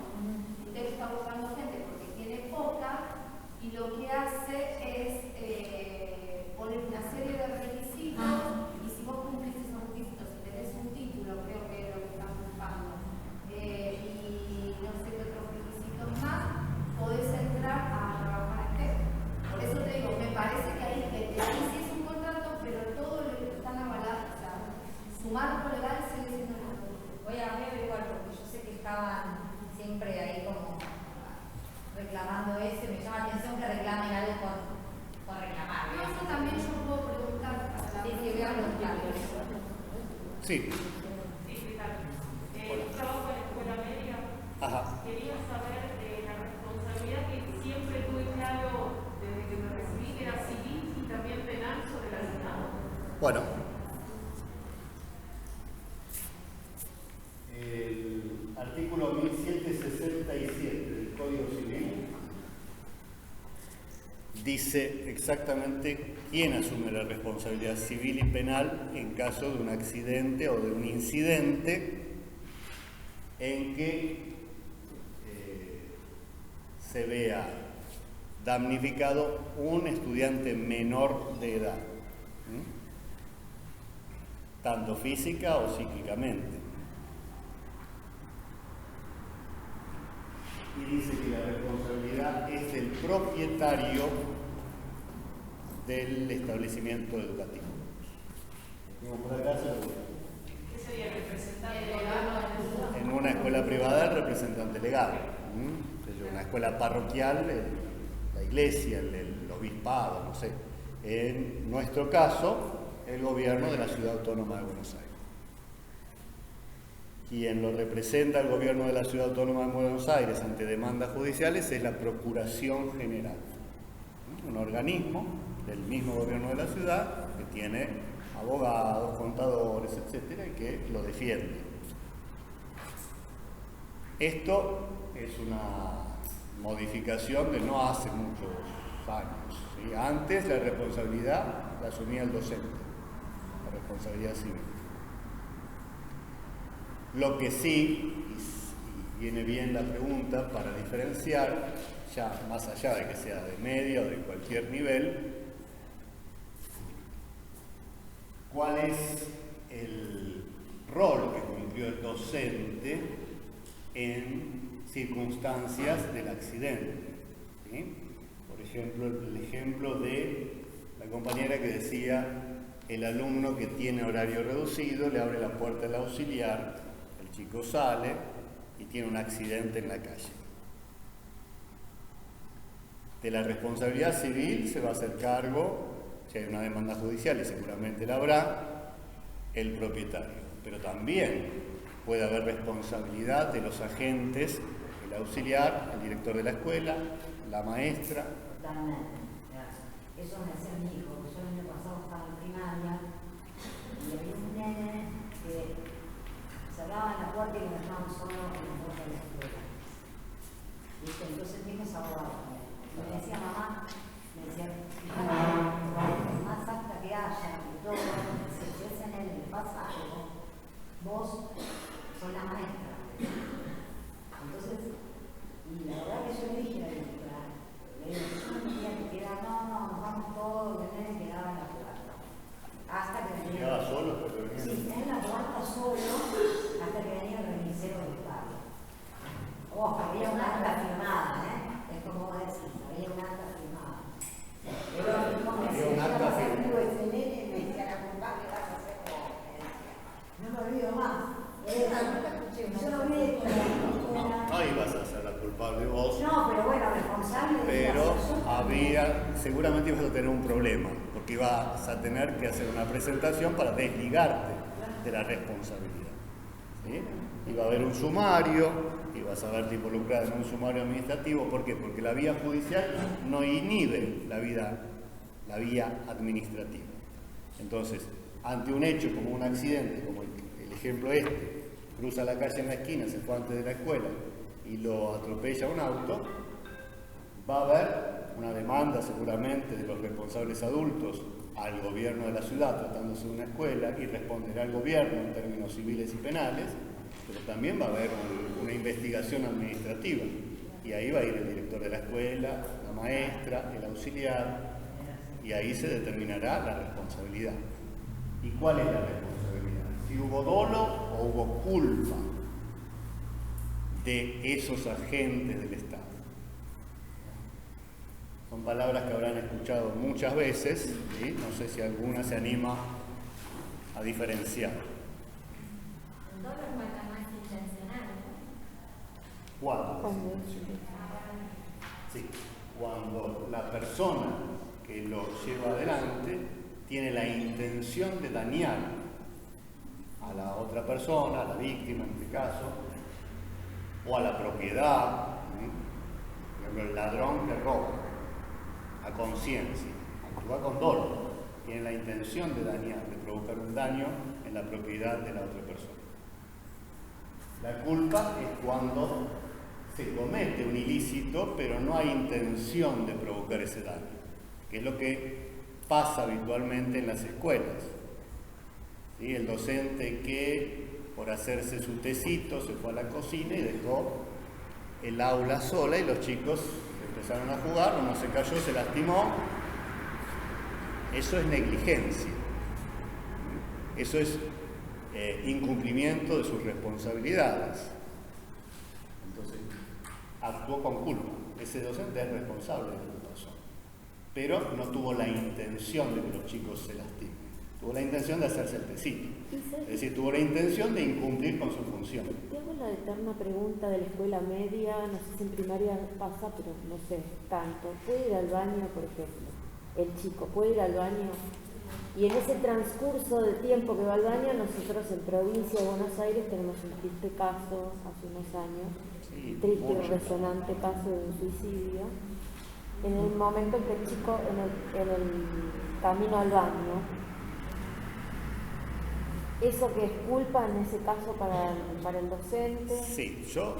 INTEC está buscando gente porque tiene poca y lo que hace es poner una serie de requisitos y si vos cumplís esos requisitos, si tenés un título, creo que es lo que están buscando, y no sé qué otros requisitos más, podés entrar a trabajar en TEC. Por eso te digo, me parece que ahí sí es un contrato, pero todo lo que están avalados, o sea, su marco legal sigue siendo el contrato. voy a averiguar porque yo sé que estaban siempre ahí como reclamando eso y me llama la atención que reclamen algo por reclamar. No, eso también yo puedo preguntar para la Sí, voy a preguntar. Sí. Sí, ¿qué tal? Yo trabajo en la escuela media. Ajá. Quería saber la responsabilidad que siempre tuve claro desde que me recibí, que era civil y también penal sobre el alumnado. Bueno. El artículo 1767 del Código Civil dice exactamente quién asume la responsabilidad civil y penal en caso de un accidente o de un incidente en que se vea damnificado un estudiante menor de edad, tanto física o psíquicamente. Y dice que la responsabilidad es del propietario del establecimiento educativo. ¿Qué sería el representante legal? En una escuela privada, el representante legal. En una escuela parroquial, la iglesia, el obispado, no sé. En nuestro caso, el gobierno de la Ciudad Autónoma de Buenos Aires. Quien lo representa al gobierno de la Ciudad Autónoma de Buenos Aires ante demandas judiciales es la Procuración General, un organismo del mismo gobierno de la ciudad que tiene abogados, contadores, etcétera, y que lo defiende. Esto es una modificación de no hace muchos años, ¿sí? Antes la responsabilidad la asumía el docente, la responsabilidad civil. Lo que sí, y viene bien la pregunta para diferenciar, ya más allá de que sea de media o de cualquier nivel, ¿cuál es el rol que cumplió el docente en circunstancias del accidente? ¿Sí? Por ejemplo, el ejemplo de la compañera que decía, el alumno que tiene horario reducido le abre la puerta al auxiliar, el chico sale y tiene un accidente en la calle. De la responsabilidad civil se va a hacer cargo, si hay una demanda judicial y seguramente la habrá, el propietario. Pero también puede haber responsabilidad de los agentes, el auxiliar, el director de la escuela, la maestra. Totalmente, gracias. Eso me decía mi hijo, que yo el año pasado estaba en primaria y había un nene que cerraba la puerta y lo dejaban solo en la puerta de la escuela. ¿Viste? Entonces mi hijo es abogado. Y me decía mamá, me decía, más acta que haya y todo, si es en él le pasa algo, vos sos la maestra. Entonces, y la verdad que yo le dije a la directora, le digo, yo no tenía que quedar, no, nos vamos todos, el nene quedaba en la puerta. Hasta que venía. ¿Quedaba solo? Sí, en la puerta solo, hasta que venía el remisero del padre. Ojo, había una acta firmada, es como vos decís, había una acta firmada. Pero como decía, un acta firmada. Ese nene me decía, la culpable vas a hacer como, me decía. No me olvido más. Yo lo vi con la escuela. No ibas a ser la culpable vos. No, pero bueno, responsable. Pero seguramente ibas a tener un problema, porque ibas a tener que hacer una presentación para desligarte de la responsabilidad. ¿Sí? Iba a haber un sumario, ibas a verte involucrada en un sumario administrativo. ¿Por qué? Porque la vía judicial no inhibe la vía administrativa. Entonces, ante un hecho como un accidente, como el ejemplo cruza la calle en la esquina, se fue antes de la escuela y lo atropella un auto, va a haber una demanda seguramente de los responsables adultos al gobierno de la ciudad tratándose de una escuela y responderá al gobierno en términos civiles y penales, pero también va a haber una investigación administrativa y ahí va a ir el director de la escuela, la maestra, el auxiliar y ahí se determinará la responsabilidad. ¿Y cuál es la responsabilidad? Si hubo dolo o hubo culpa de esos agentes del Estado. Son palabras que habrán escuchado muchas veces, ¿sí? No sé si alguna se anima a diferenciar. El dolo es más intencional, ¿no? ¿Cuándo? Sí, cuando la persona que lo lleva adelante tiene la intención de dañar a la otra persona, a la víctima en este caso, o a la propiedad, por ejemplo, el ladrón que roba a conciencia, actúa con dolo, tiene la intención de dañar, de provocar un daño en la propiedad de la otra persona. La culpa es cuando se comete un ilícito, pero no hay intención de provocar ese daño. que es lo que pasa habitualmente en las escuelas. ¿Sí? El docente que por hacerse su tecito se fue a la cocina y dejó el aula sola y los chicos empezaron a jugar, uno se cayó, se lastimó. Eso es negligencia, eso es incumplimiento de sus responsabilidades. Entonces, actuó con culpa. Ese docente es responsable de lo que pasó, pero no tuvo la intención de que los chicos se lastimen, tuvo la intención de hacerse el tecito, es decir, tuvo la intención de incumplir con su función. Te hago la eterna pregunta de la escuela media, no sé si en primaria pasa, pero no sé tanto. ¿Puede ir al baño, por ejemplo? El chico puede ir al baño, y en ese transcurso de tiempo que va al baño, nosotros en provincia de Buenos Aires tenemos un triste caso hace unos años, triste y resonante caso de un suicidio, en el momento en que el chico en el camino al baño, ¿eso que es culpa en ese caso para el docente? Sí, yo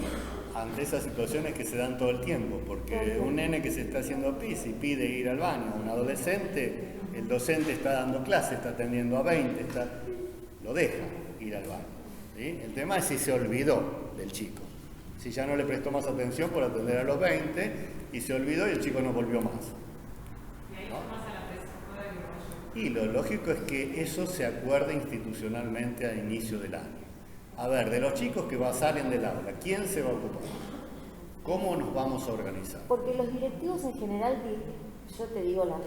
ante esas situaciones que se dan todo el tiempo, porque un nene que se está haciendo pis y pide ir al baño, un adolescente, el docente está dando clase, está atendiendo a 20, lo deja ir al baño. ¿Sí? El tema es si se olvidó del chico, si ya no le prestó más atención por atender a los 20 y se olvidó y el chico no volvió más. Y ahí más a la presa, Y lo lógico es que eso se acuerde institucionalmente al inicio del año. A ver, de los chicos que salen del aula, ¿quién se va a ocupar? ¿Cómo nos vamos a organizar? Porque los directivos en general, yo te digo la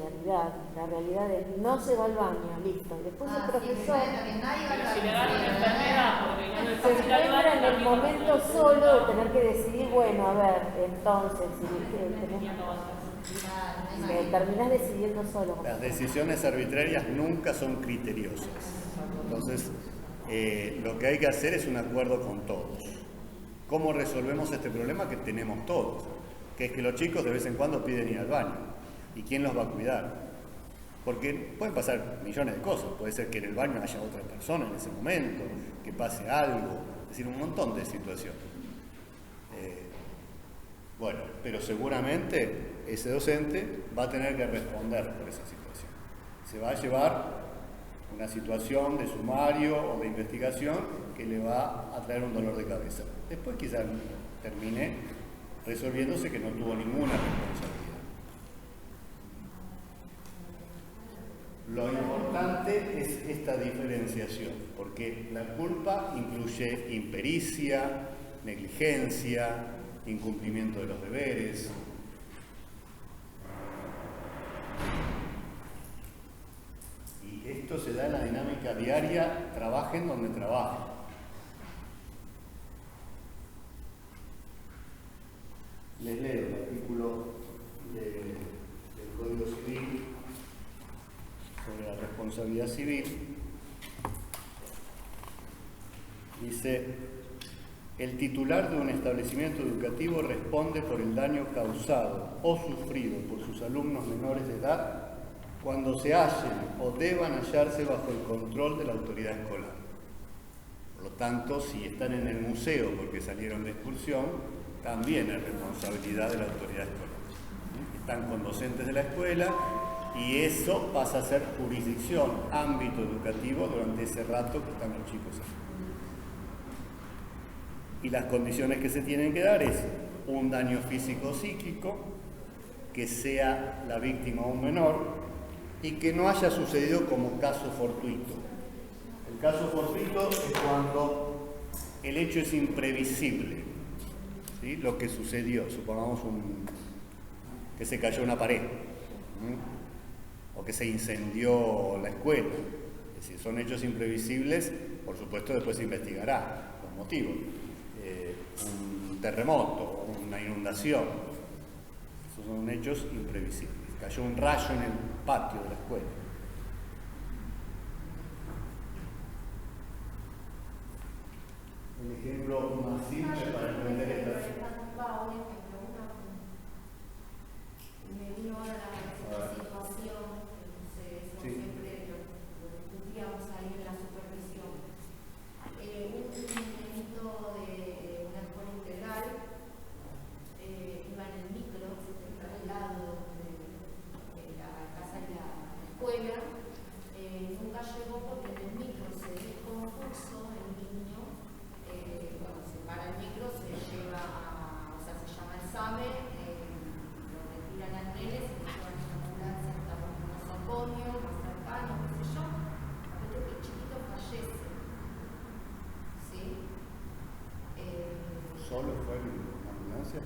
realidad es no se va al baño, listo. Después el profesor Pero si le dan una enfermedad, porque no es se fácil al encuentra baño, en el también momento porque- solo de tener que decidir, bueno, a ver, entonces, si terminás decidiendo solo. Las decisiones arbitrarias nunca son criteriosas. Entonces, lo que hay que hacer es un acuerdo con todos. ¿Cómo resolvemos este problema que tenemos todos? Que es que los chicos de vez en cuando piden ir al baño. ¿Y quién los va a cuidar? Porque pueden pasar millones de cosas. Puede ser que en el baño haya otra persona en ese momento, que pase algo, es decir, un montón de situaciones. Bueno, pero seguramente ese docente va a tener que responder por esa situación. Se va a llevar una situación de sumario o de investigación que le va a traer un dolor de cabeza. Después quizás termine resolviéndose que no tuvo ninguna responsabilidad. Lo importante es esta diferenciación, porque la culpa incluye impericia, negligencia, incumplimiento de los deberes. Y esto se da en la dinámica diaria, trabajen donde trabajen. Les leo el artículo del Código Civil sobre la responsabilidad civil. Dice: el titular de un establecimiento educativo responde por el daño causado o sufrido por sus alumnos menores de edad cuando se hallen o deban hallarse bajo el control de la autoridad escolar. Por lo tanto, si están en el museo porque salieron de excursión, también es responsabilidad de la autoridad escolar. Están con docentes de la escuela y eso pasa a ser jurisdicción, ámbito educativo durante ese rato que están los chicos ahí. Y las condiciones que se tienen que dar es un daño físico o psíquico, que sea la víctima un menor y que no haya sucedido como caso fortuito. El caso fortuito es cuando el hecho es imprevisible, ¿sí? Lo que sucedió, supongamos que se cayó una pared, o que se incendió la escuela. Es decir, son hechos imprevisibles, por supuesto después se investigará los motivos. Un terremoto, una inundación, esos son hechos imprevisibles. Cayó un rayo en el patio de la escuela. El ejemplo más simple para entender esta. Me vino ahora la situación, eso Sí. siempre lo discutíamos ahí en la supervisión. Un niñito de una escuela integral iba en el micro, al lado de la casa ¿Solo fue en la ambulancia?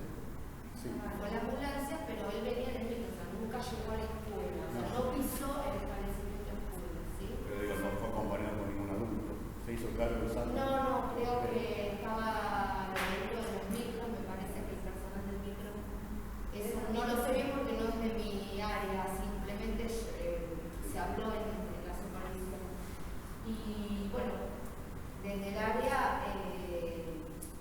Sí. Fue la ambulancia, pero él venía en el metro, o sea, nunca llegó a la escuela, o sea, no pisó el establecimiento de escuela, ¿sí? Pero digo, no fue acompañado por ningún adulto. ¿Se hizo cargo de Sandra? No, creo que estaba dentro de los micros, me parece que el personal del micro, eso no lo sé bien porque no es de mi área, simplemente se habló en la supervisión. Y bueno, desde el área,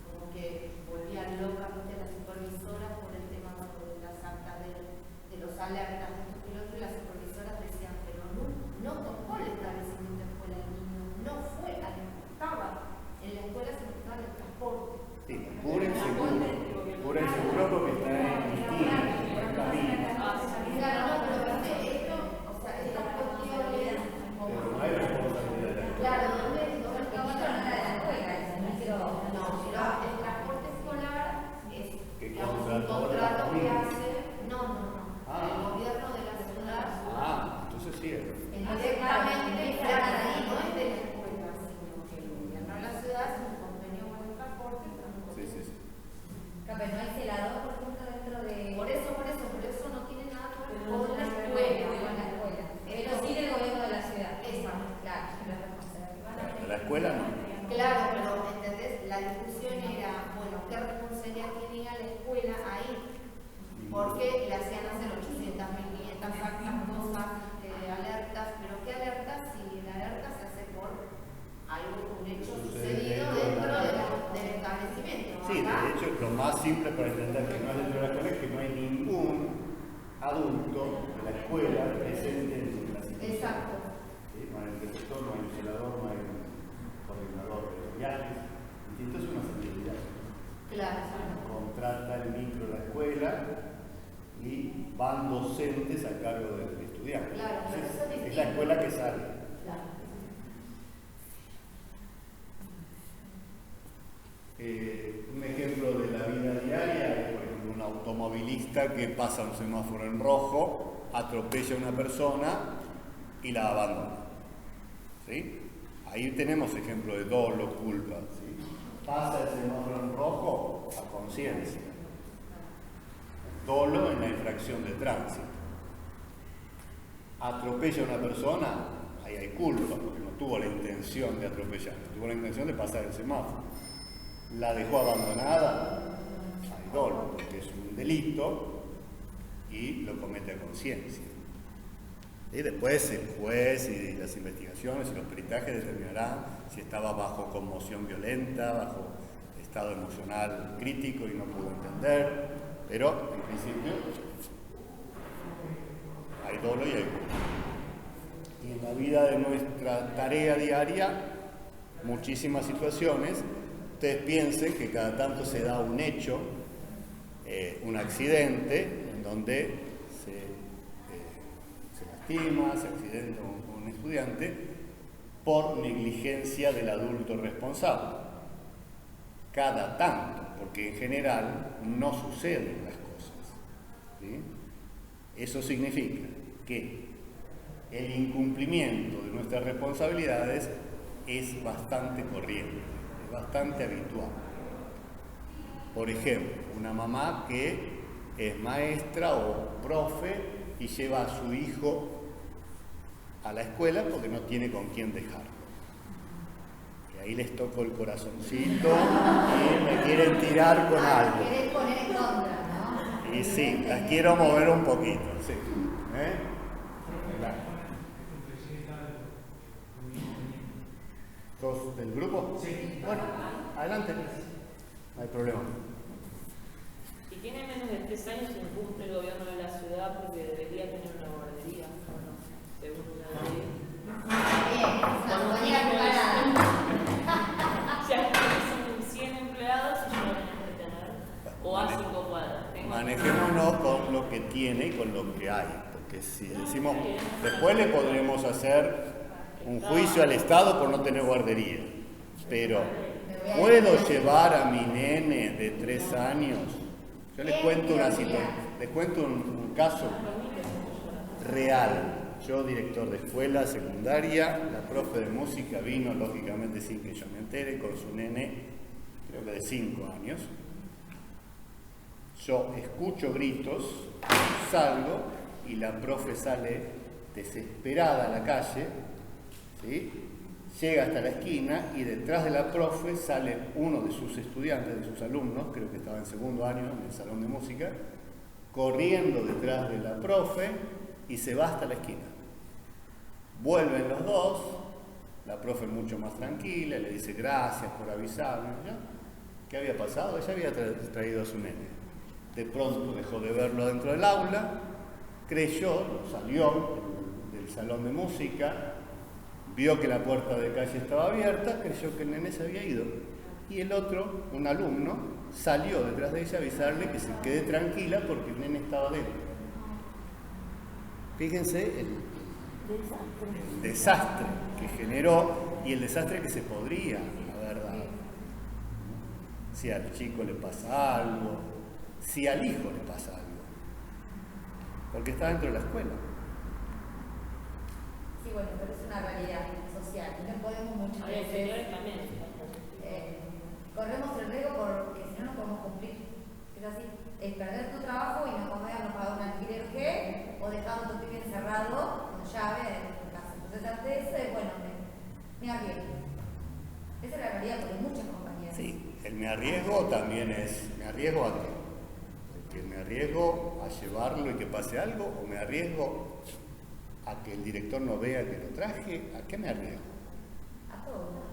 como que volvían locas la supervisora por el tema de las actas de los alertas de esto y lo otro, y las supervisoras decían, pero no tocó el establecimiento de escuela del niño, no fue, estaba en la escuela, sino que estaba en el transporte. Sí, pura y seguro porque está en Cristina, en camino. Claro, no, pero esto, o sea, estas cuestiones, Pero no hay responsabilidad. claro, ¿dónde estaba no era de la escuela, ese micro. No, pero el transporte escolar es ¿Qué digamos, un contrato? contrato que hace, no, Ah. el gobierno de la ciudad. Entonces sí. Directamente, claro, ahí no es de la escuela, sino que el gobierno de la ciudad es un convenio con el transporte. Sí. Pero no hay celador, por ejemplo, dentro de. Por eso no tiene nada que ver con con la la escuela. escuela. Pero sí del gobierno de la ciudad. Exacto. Claro, la responsabilidad. De la escuela no. Claro, pero ¿entendés? La discusión era, bueno, ¿qué responsabilidad tenía la escuela ahí? Porque le hacían hacer 800.000, 500 actas, cosas, alertas, pero ¿qué alertas? Si la alerta se hace por algo, un hecho sucedido dentro del establecimiento. Sí, de hecho, lo más simple para entender que no es dentro de la escuela es que no hay ningún adulto de la escuela presente en la situación. Exacto. ¿Sí? No hay un preceptor, no hay un celador, no hay un coordinador de los viajes. Distinto es una seguridad. Claro. Contrata el micro de la escuela y van docentes a cargo del estudiante. Claro, pero eso es es la escuela que sale. Claro. Un ejemplo de la vida diaria es, por ejemplo, un automovilista que pasa un semáforo en rojo, atropella a una persona y la abandona. ¿Sí? Ahí tenemos ejemplo de dolo, culpa. ¿Sí? Pasa el semáforo en rojo a conciencia. Dolo en la infracción de tránsito. Atropella a una persona, ahí hay culpa, porque no tuvo la intención de atropellar, tuvo la intención de pasar el semáforo. La dejó abandonada, hay dolo, porque es un delito y lo comete a conciencia. Y después el juez y las investigaciones y los peritajes determinarán si estaba bajo conmoción violenta, bajo estado emocional crítico y no pudo entender, pero en principio hay dolo y hay culpa. Y en la vida de nuestra tarea diaria, muchísimas situaciones. Ustedes piensen que cada tanto se da un hecho, un accidente, en donde se lastima, se accidenta un estudiante por negligencia del adulto responsable. Cada tanto, porque en general no suceden las cosas. ¿Sí? Eso significa que el incumplimiento de nuestras responsabilidades es bastante corriente. Bastante habitual. Por ejemplo, una mamá que es maestra o profe y lleva a su hijo a la escuela porque no tiene con quién dejarlo. Y ahí les toco el corazoncito y me quieren tirar con algo. Querés poner en contra, ¿no? Y sí, las quiero mover un poquito. Sí. ¿Sos del grupo? Sí. Bueno, adelante. No hay problema. Si tiene menos de 3 años, incumple el gobierno de la ciudad porque debería tener una guardería, ¿o no? Según la ley. Bien, una compañera preparada. Si son 100 empleados, yo lo tengo que tener. O a 5 cuadras. Manejémonos con lo que tiene y con lo que hay. Porque si decimos, después le podremos hacer un juicio al Estado por no tener guardería. Pero, ¿puedo llevar a mi nene de 3 años? Yo les cuento una situación, les cuento un caso real. Yo, director de escuela secundaria, la profe de música vino, lógicamente sin que yo me entere, con su nene, creo que de 5 años, Yo escucho gritos, salgo y la profe sale desesperada a la calle, ¿sí? Llega hasta la esquina y detrás de la profe sale uno de sus estudiantes, de sus alumnos, creo que estaba en segundo año en el salón de música, corriendo detrás de la profe y se va hasta la esquina. Vuelven los dos, la profe mucho más tranquila, le dice gracias por avisarme. ¿Ya? ¿Qué había pasado? Ella había traído a su nene. De pronto dejó de verlo dentro del aula, creyó, salió del salón de música, vio que la puerta de calle estaba abierta, creyó que el nene se había ido. Y el otro, un alumno, salió detrás de ella a avisarle que se quede tranquila porque el nene estaba dentro. Fíjense el desastre que generó y el desastre que se podría haber dado. Si al chico le pasa algo, si al hijo le pasa algo, porque está dentro de la escuela. Sí, bueno, pero es una realidad social y no podemos muchas veces. Corremos el riesgo porque si no, no podemos cumplir. Es así, es perder tu trabajo y no poder no pagar un alquiler que o dejar a tu pibe encerrado con llave en tu casa. Entonces, ante eso, bueno, me arriesgo. Esa es la realidad porque muchas compañías. Sí, el me arriesgo también es, ¿me arriesgo a qué? Porque me arriesgo a llevarlo y que pase algo, o me arriesgo a que el director no vea que lo traje. ¿A qué me arriesgo? A todo.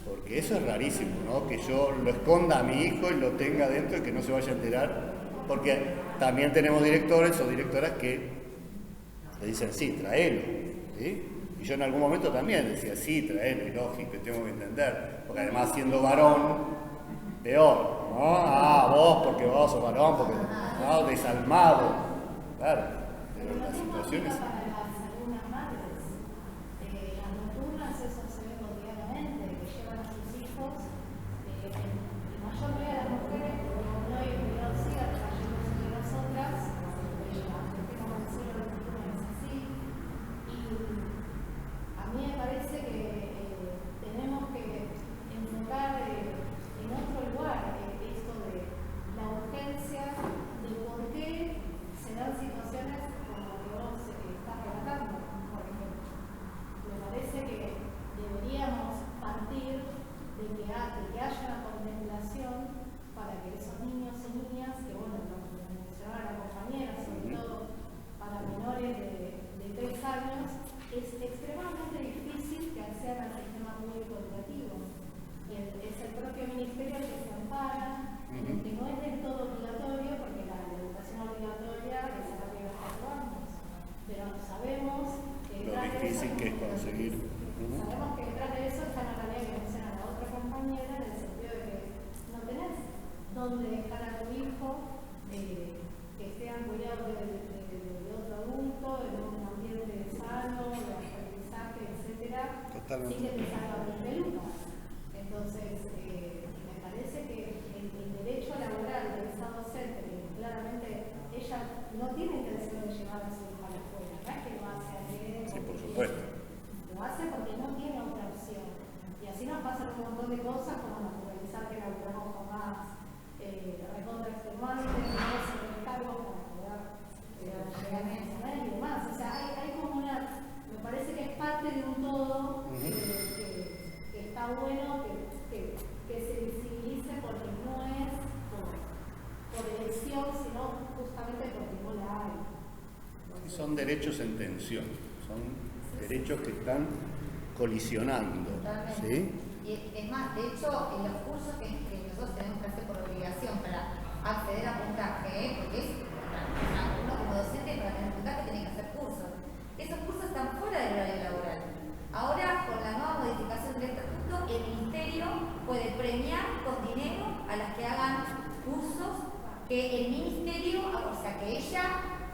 Porque eso es rarísimo, ¿no? Que yo lo esconda a mi hijo y lo tenga dentro y que no se vaya a enterar. Porque también tenemos directores o directoras que le dicen, sí, tráelo, ¿sí? Y yo en algún momento también decía, sí, traerlo, y lógico, tengo que entender. Porque además siendo varón, peor, ¿no? Ah, vos porque vos sos varón, porque no, desalmado. Claro, pero las situaciones... Para algunas madres, las nocturnas, eso se ve cotidianamente, que llevan a sus hijos, la mayor mayoría de las mujeres, no hay universidad, trayéndose de nosotras, aunque tengo que decirlo, la nocturna es así, y a mí me parece que tenemos que enfocar en otro lugar esto de la urgencia de por qué se dan situaciones como la que vos estás relatando, por ejemplo. Me parece que deberíamos partir de que haya una contemplación para que esos niños y niñas, que bueno, lo mencionaba la compañera, sobre todo para menores de 3 años, es extremadamente difícil que accedan al sistema público educativo. Es el propio ministerio el que se ampara, en el que no es del todo obligatorio, porque la educación obligatoria es a partir de los 4 años. Pero sabemos que Lo difícil que es conseguir. Sabemos que detrás de eso está la realidad que menciona la otra compañera, en el sentido de que no tenés dónde dejar a tu hijo que esté cuidado de otro adulto, en un ambiente sano, de aprendizaje, etcétera, sin que te salga 20 lucas. Entonces, me parece que el derecho laboral del Estado docente, que claramente ella no tiene intención de llevar a su hijo a la escuela, no es que lo hace a él. Sí, por supuesto. Lo hace porque no tiene otra opción. Y así nos pasan un montón de cosas, como naturalizar que laburamos con más recontra extenuante, no se cargos para poder llegar a esa y demás. O sea, hay como una. Me parece que es parte de un todo que está bueno que se visibilice porque no es por elección, sino justamente porque no la hay. Son derechos en tensión, son derechos que están colisionando. ¿Sí? Y es más, de hecho, en los cursos que nosotros tenemos que hacer por obligación para acceder a puntaje, porque es uno como docente para tener puntaje tiene que hacer cursos. Esos cursos están fuera del horario laboral. Ahora, con la nueva modificación del estatuto, el ministerio puede premiar con dinero a las que hagan cursos que el ministerio, o sea, que ella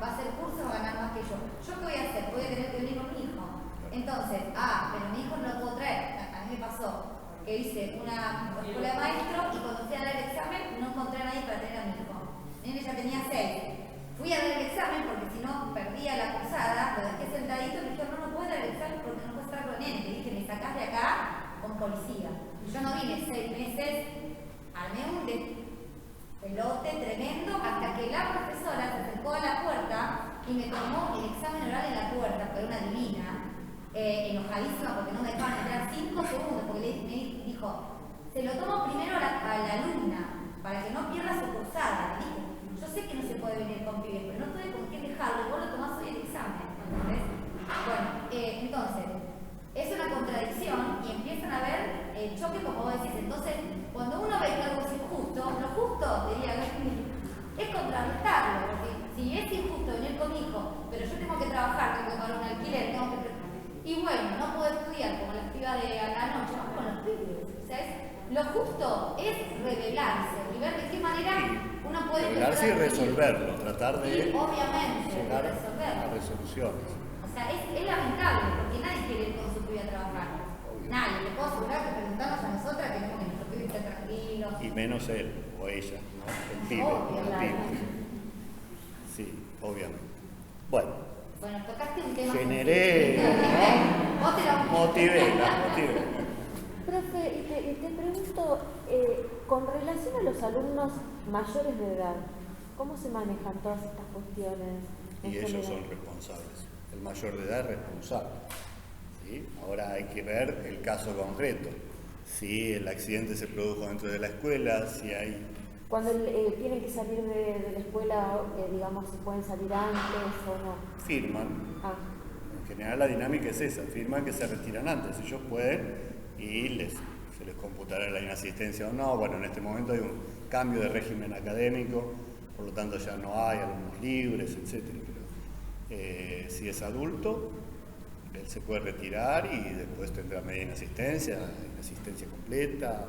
va a hacer cursos, va a ganar más que yo. ¿Yo qué voy a hacer? Voy a tener que venir con mi hijo. Entonces, pero mi hijo no lo puedo traer. A mí me pasó que hice una escuela de maestro y cuando fui a dar el examen no encontré a nadie para tener a mi hijo. Mi nene ya tenía 6. Fui a dar el examen porque si no perdía la cursada, lo dejé sentadito enojadísima porque no me dejaban entrar 5 segundos, porque me dijo, se lo tomo primero a la alumna, para que no pierda su cursada. Le dije, yo sé que no se puede venir con pibes, pero no tuve con qué dejarlo, vos lo tomás hoy el examen, ¿entendés? Bueno, entonces, es una contradicción y empiezan a ver el choque, como vos decís. Entonces, cuando uno ve que algo es injusto, lo justo, diría Gandhi, es contrarrestarlo, porque si es injusto venir con mi hijo, pero yo tengo que trabajar, tengo que pagar un alquiler, tengo que... Y bueno, no puedo estudiar como la piba de a la noche, vamos con los pibes. O sea, lo justo es revelarse y ver de qué manera uno puede... Revelarse y resolverlo, tratar de obviamente, llegar resolverlo. a resoluciones. O sea, es lamentable, porque nadie quiere ir con su pibe a trabajar. Nadie, le puedo asegurar que preguntarnos a nosotras queremos que nuestro pibe esté tranquilo. Y menos él o ella, ¿no? El pibe, el pibe. Sí, obviamente. Bueno, tocaste un tema. generé, ¿no? Vos te la motivé. Profe, y te pregunto, con relación a los alumnos mayores de edad, ¿cómo se manejan todas estas cuestiones? Y ellos son responsables. El mayor de edad es responsable. ¿Sí? Ahora hay que ver el caso concreto. Si el accidente se produjo dentro de la escuela, si hay... Cuando tienen que salir de la escuela, digamos, ¿se pueden salir antes o no? Firman. En general la dinámica es esa, firman que se retiran antes. Ellos pueden y se les computará la inasistencia o no. Bueno, en este momento hay un cambio de régimen académico, por lo tanto ya no hay alumnos libres, etc. Pero si es adulto, él se puede retirar y después tendrá media inasistencia completa.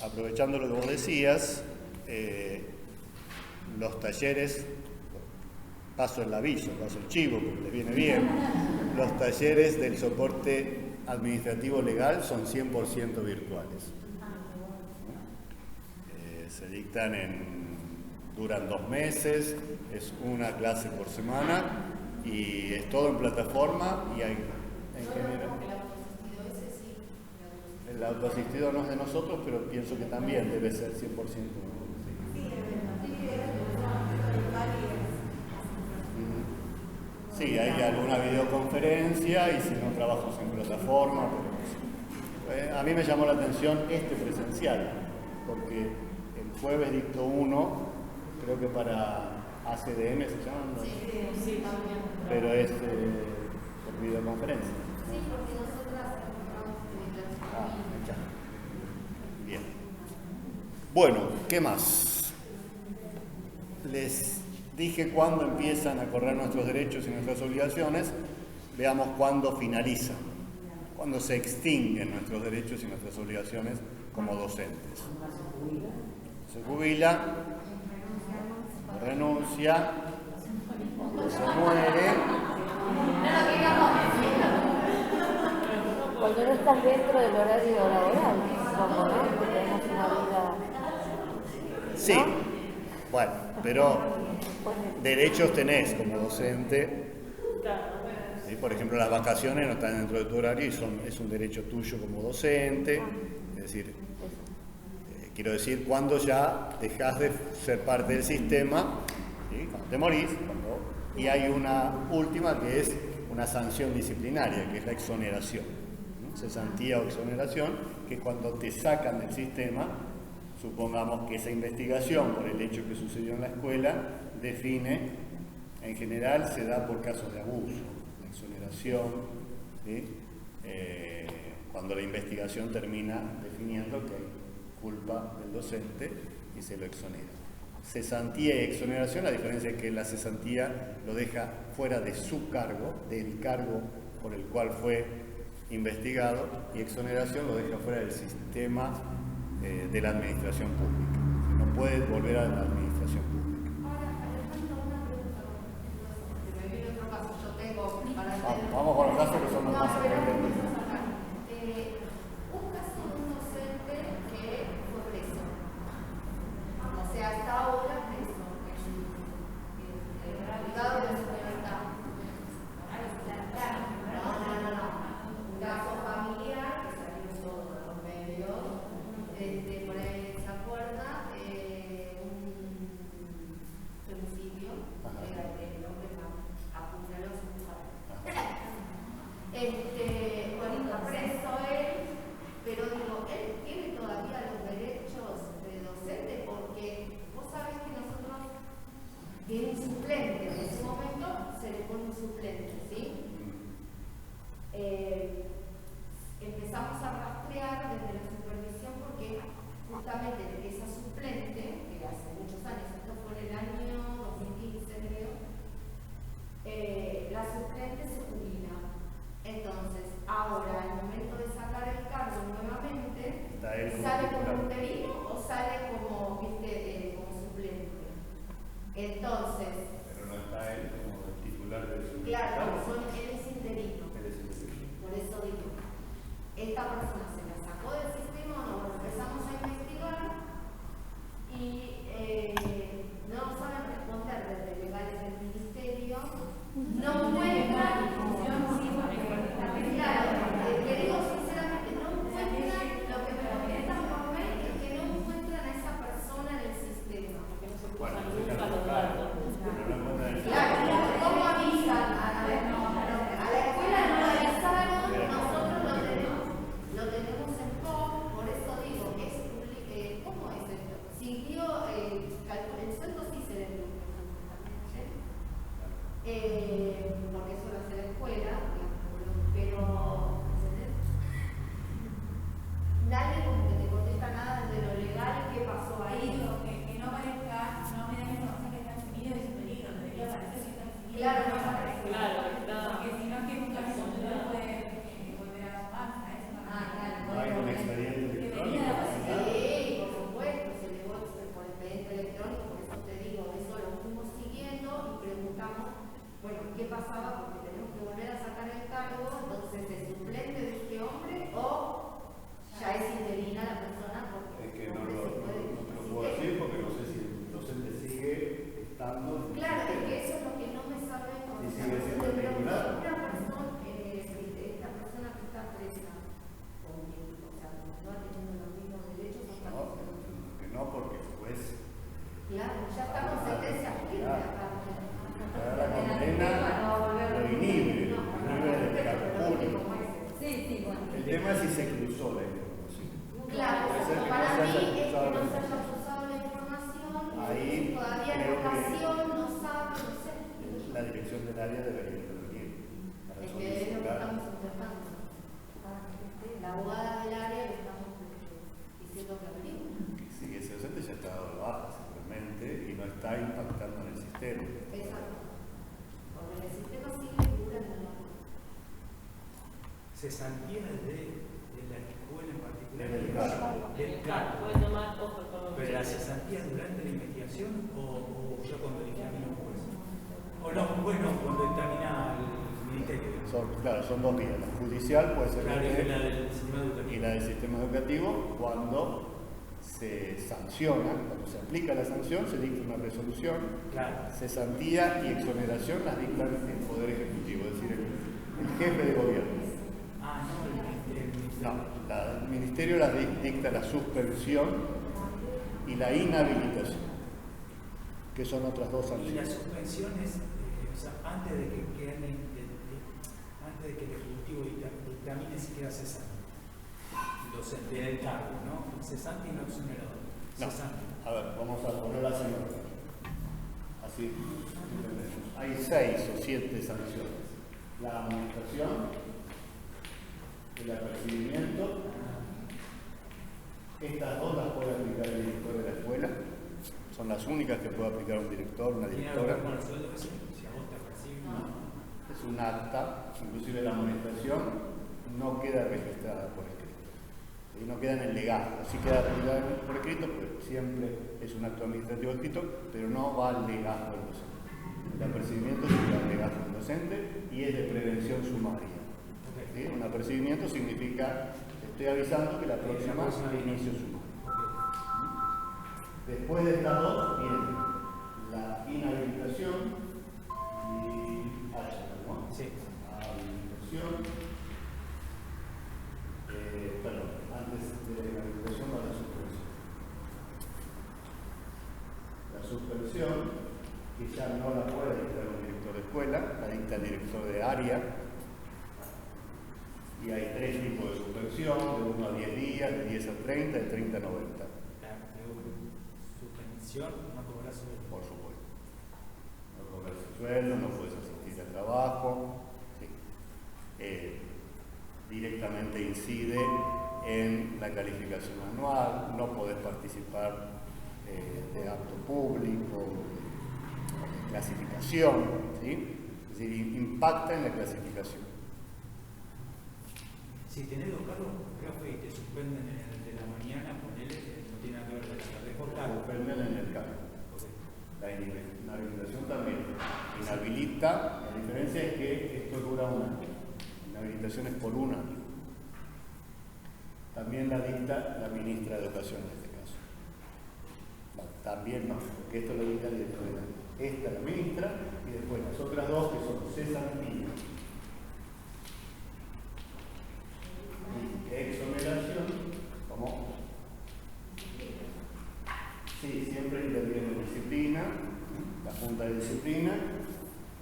Aprovechando lo que vos decías, los talleres, paso el aviso, paso el chivo, porque les viene bien, los talleres del soporte administrativo legal son 100% virtuales. Se dictan duran 2 meses, es una clase por semana y es todo en plataforma y hay en general. El autoasistido no es de nosotros, pero pienso que también debe ser 100%. Sí, hay alguna videoconferencia y si no trabajos en plataforma. Pero, a mí me llamó la atención este presencial, porque el jueves dictó uno, creo que para ACDM se llama, ¿no? Sí, también. Pero es por videoconferencia. Sí, porque nosotras ya. Bien. Bueno, ¿qué más? Les dije cuándo empiezan a correr nuestros derechos y nuestras obligaciones. Veamos cuándo finalizan, cuándo se extinguen nuestros derechos y nuestras obligaciones como docentes. Se jubila, renuncia, cuando se muere. Cuando no estás dentro del horario laboral, como no, que tenemos una vida... Sí, bueno, pero derechos tenés como docente. ¿Sí? Por ejemplo, las vacaciones no están dentro de tu horario y es un derecho tuyo como docente. Es decir, quiero decir, cuando ya dejas de ser parte del sistema, ¿sí? Cuando te morís, y hay una última que es una sanción disciplinaria, que es la exoneración. Cesantía o exoneración, que cuando te sacan del sistema, supongamos que esa investigación por el hecho que sucedió en la escuela define, en general se da por casos de abuso, la exoneración, ¿sí? Cuando la investigación termina definiendo que hay culpa del docente y se lo exonera. Cesantía y exoneración, la diferencia es que la cesantía lo deja fuera de su cargo, del cargo por el cual fue investigado, y exoneración lo deja fuera del sistema de la administración pública. No puede volver a la administración pública. Ahora, Alejandro, una pregunta. Me viene otro caso, yo tengo para Vamos con los casos que son los más sorprendentes. Un caso de un docente que fue preso. O sea, hasta ahora preso. Privado de su libertad. Un caso familiar que salió todo en los medios. Por ahí se acuerda un femicidio. El hombre apuñaló a su mujer. Bueno, está preso él, pero digo, él tiene todavía los derechos de docente porque vos sabés que nosotros tiene un suplente, en ese momento se le pone un suplente, ¿sí? Empezamos a rastrear desde la supervisión porque justamente esa suplente, que hace muchos años, esto fue en el año 2015 creo, la suplente se jubila. Entonces, ahora, al momento de sacar el cargo nuevamente, ¿sale como interino o sale como, viste, como suplente? Entonces... Pero no está él como titular del suplente. Claro, él es interino. Por eso digo, esta persona se la sacó del sistema, nos empezamos a investigar y no saben responder desde legales del ministerio, no muestran, claro, le digo sinceramente, no encuentran, lo que me comentan por mail es que no encuentran a esa persona en el sistema. Bueno, Claro, ¿cómo avisan? A la escuela no la avisaron, nosotros lo tenemos en POM, por eso digo, ¿cómo es esto? Siguió, el sueldo sí se le dio, porque eso lo hace la escuela, pero nadie como que te contesta nada desde lo legal, qué pasó ahí. Que no parezca, no me da la información que está definido y sin peligro, debería parecer que está definido. Claro, no aparece. Claro, está. Porque si no es que nunca se puede volver a sumarse a eso. Claro. No hay un expediente electrónico. Sí, por supuesto, se elevó por expediente electrónico, por eso te digo, eso lo fuimos siguiendo y preguntamos, bueno, ¿qué pasaba? Porque tenemos que volver a sacar el cargo, entonces ¿es suplente de este hombre o ya es interina la persona? Porque Es que no te lo puedo decir porque no sé si el docente sigue estando. Claro, es que eso es lo que no me sabe con Y sigue siendo vinculado. una persona, esta persona que está presa, o sea, no ha tenido los mismos derechos hasta Que no, porque el juez claro, ya está con sentencia firme aparte. la condena lo inhibe, del cargo público. El tema es si se cruzó la información. Claro, Puede ser que para no se mí haya es que cruzado no la se haya información. usado la información, Ahí todavía en creo que ocasión no sabe, no sé. La dirección del área debería intervenir para Es que es lo que solicitar. estamos intentando. La abogada del área le estamos diciendo que averigüe. Si ese docente ya está dado de baja simplemente y no está impactando en el sistema. Exacto. Porque en el sistema sigue figurando la ¿Cesantía de la escuela en particular? Del cargo. Del cargo. Puede tomar ojo con ¿Pero la cesantía durante la investigación o ya cuando dictamina un juez? O no, bueno, cuando dictamina el ministerio. Claro, son dos vías. La judicial puede ser Claro, y la del sistema educativo. y la del sistema educativo cuando se sanciona, cuando se aplica la sanción, se dicta una resolución. Claro. Cesantía y exoneración las dictan el Poder Ejecutivo, es decir, el jefe de gobierno. Ah, no, el ministerio. No, el ministerio las dicta la suspensión y la inhabilitación, que son otras dos Y las sanciones. suspensiones, o sea, antes de que el Ejecutivo dictamine si queda cesante. Docente del cargo, ¿no? Cesante y no exonerador. No. Cesante. A ver, vamos a ponerla así. Así entendemos. Hay 6 o 7 sanciones. La amonestación, el apercibimiento, estas dos las puede aplicar el director de la escuela, son las únicas que puede aplicar un director, una ¿Tiene algo que directora. ver con el sueldo que si a vos te percibe? No. Es un acta, inclusive la amonestación no queda registrada por escrito. Y no queda en el legajo, sí queda registrada por escrito, porque siempre es un acto administrativo escrito, pero no va al legajo del docente. El apercibimiento sí va al legajo del docente y es de prevención sumaria. ¿Sí? Un apercibimiento significa, estoy avisando que la próxima es el inicio sumario. Después de estas dos viene la inhabilitación y ¿no? Sí. Habilitación. Antes de la inhabilitación va la suspensión. La suspensión, que ya no la puede dictar un director de escuela, la dicta el director de área. Y hay 3 tipos de suspensión, de 1 a 10 días, de 10 a 30, de 30 a 90. Suspensión, no cobrar sueldo. Por supuesto. No cobras el sueldo, no puedes asistir al trabajo. Sí. Directamente incide en la calificación anual, no podés participar de acto público, de clasificación, ¿sí? Es decir, impacta en la clasificación. Si tenés 2 cargos, profe, y te suspenden en el de la mañana, ponele, no tiene nada que ver de la tarde, por cargo. Suspenden en el cargo. La inhabilitación también inhabilita, la diferencia es que esto dura un año. La inhabilitación es por un año. También la dicta la ministra de Educación en este caso. También no, porque esto lo dicta el director de la. Esta la ministra y después las otras 2 que son cesantías y exoneración, como sí, siempre interviene en disciplina, la Junta de Disciplina,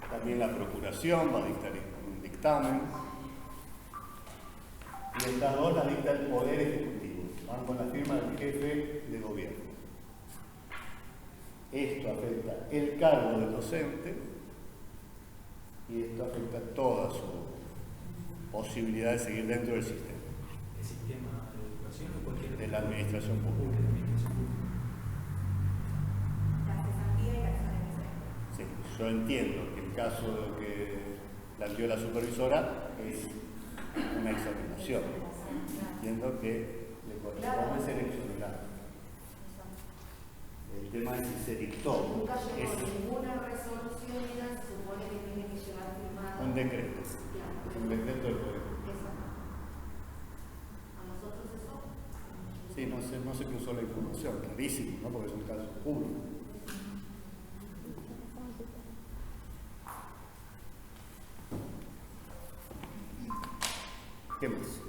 también la Procuración va a dictar un dictamen. Y estas 2 las dicta el Poder Ejecutivo, van con la firma del jefe de gobierno. Esto afecta el cargo del docente y esto afecta toda su posibilidad de seguir dentro del sistema. ¿El sistema de educación o cualquier de la administración pública? La cesantía y la exoneración. Sí, yo entiendo que el caso que planteó la supervisora es una exoneración. Entiendo que le corresponde ser exonerado. El tema es si se dictó. Nunca llegó ninguna resolución, se supone que tiene que llevar firmada. Un decreto. Un decreto del Poder. ¿A nosotros eso? Sí, no se cruzó la información, clarísimo, ¿no? Porque es un caso público. ¿Qué más?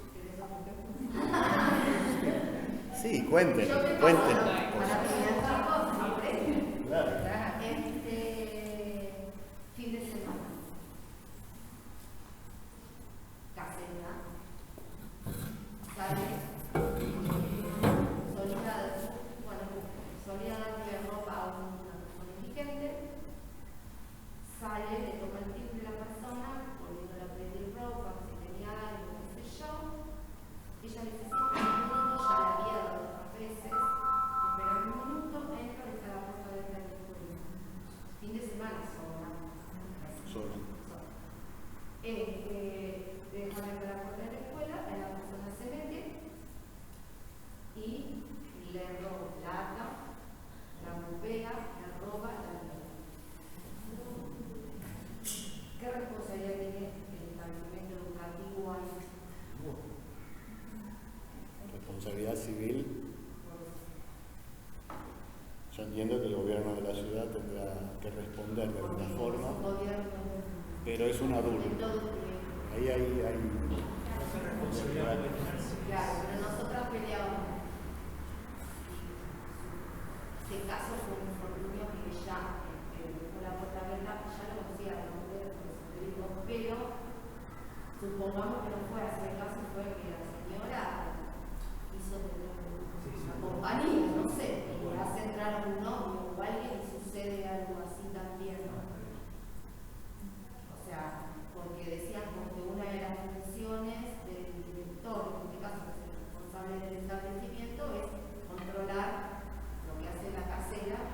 Sí, cuéntenlo. Claro. Fin de semana. Caseta. Sale. Solía darle ropa a una persona indigente. Sale, le toca el timbre a la persona, volviéndole a pedir ropa, si tenía algo, qué sé yo. Ella le dice, sí, un minuto, ya la había dado otras veces. Espera un minuto, entra y está la puerta de la escuela. Fin de semana sobra. Dejan entrar a la puerta de la escuela, la persona se mete y le lata, la golpea, la roba, la viola. ¿Qué responsabilidad tiene el establecimiento educativo ahí? Responsabilidad civil. Yo entiendo que el gobierno de la ciudad tendrá que responder de alguna forma, pero es un adulto. Ahí hay responsabilidad. Claro, pero nosotros peleábamos. Este caso fue un infortunio que ya dejó la puerta abierta, ya lo conocía la mujer, pero supongamos que no fue así, el caso fue que la señora hizo una compañía, no sé, y hace entrar a un novio o alguien y sucede algo así también, ¿no? O sea, porque decían porque una de las funciones del director, en este caso que es el responsable del establecimiento, es controlar lo que hace la casera,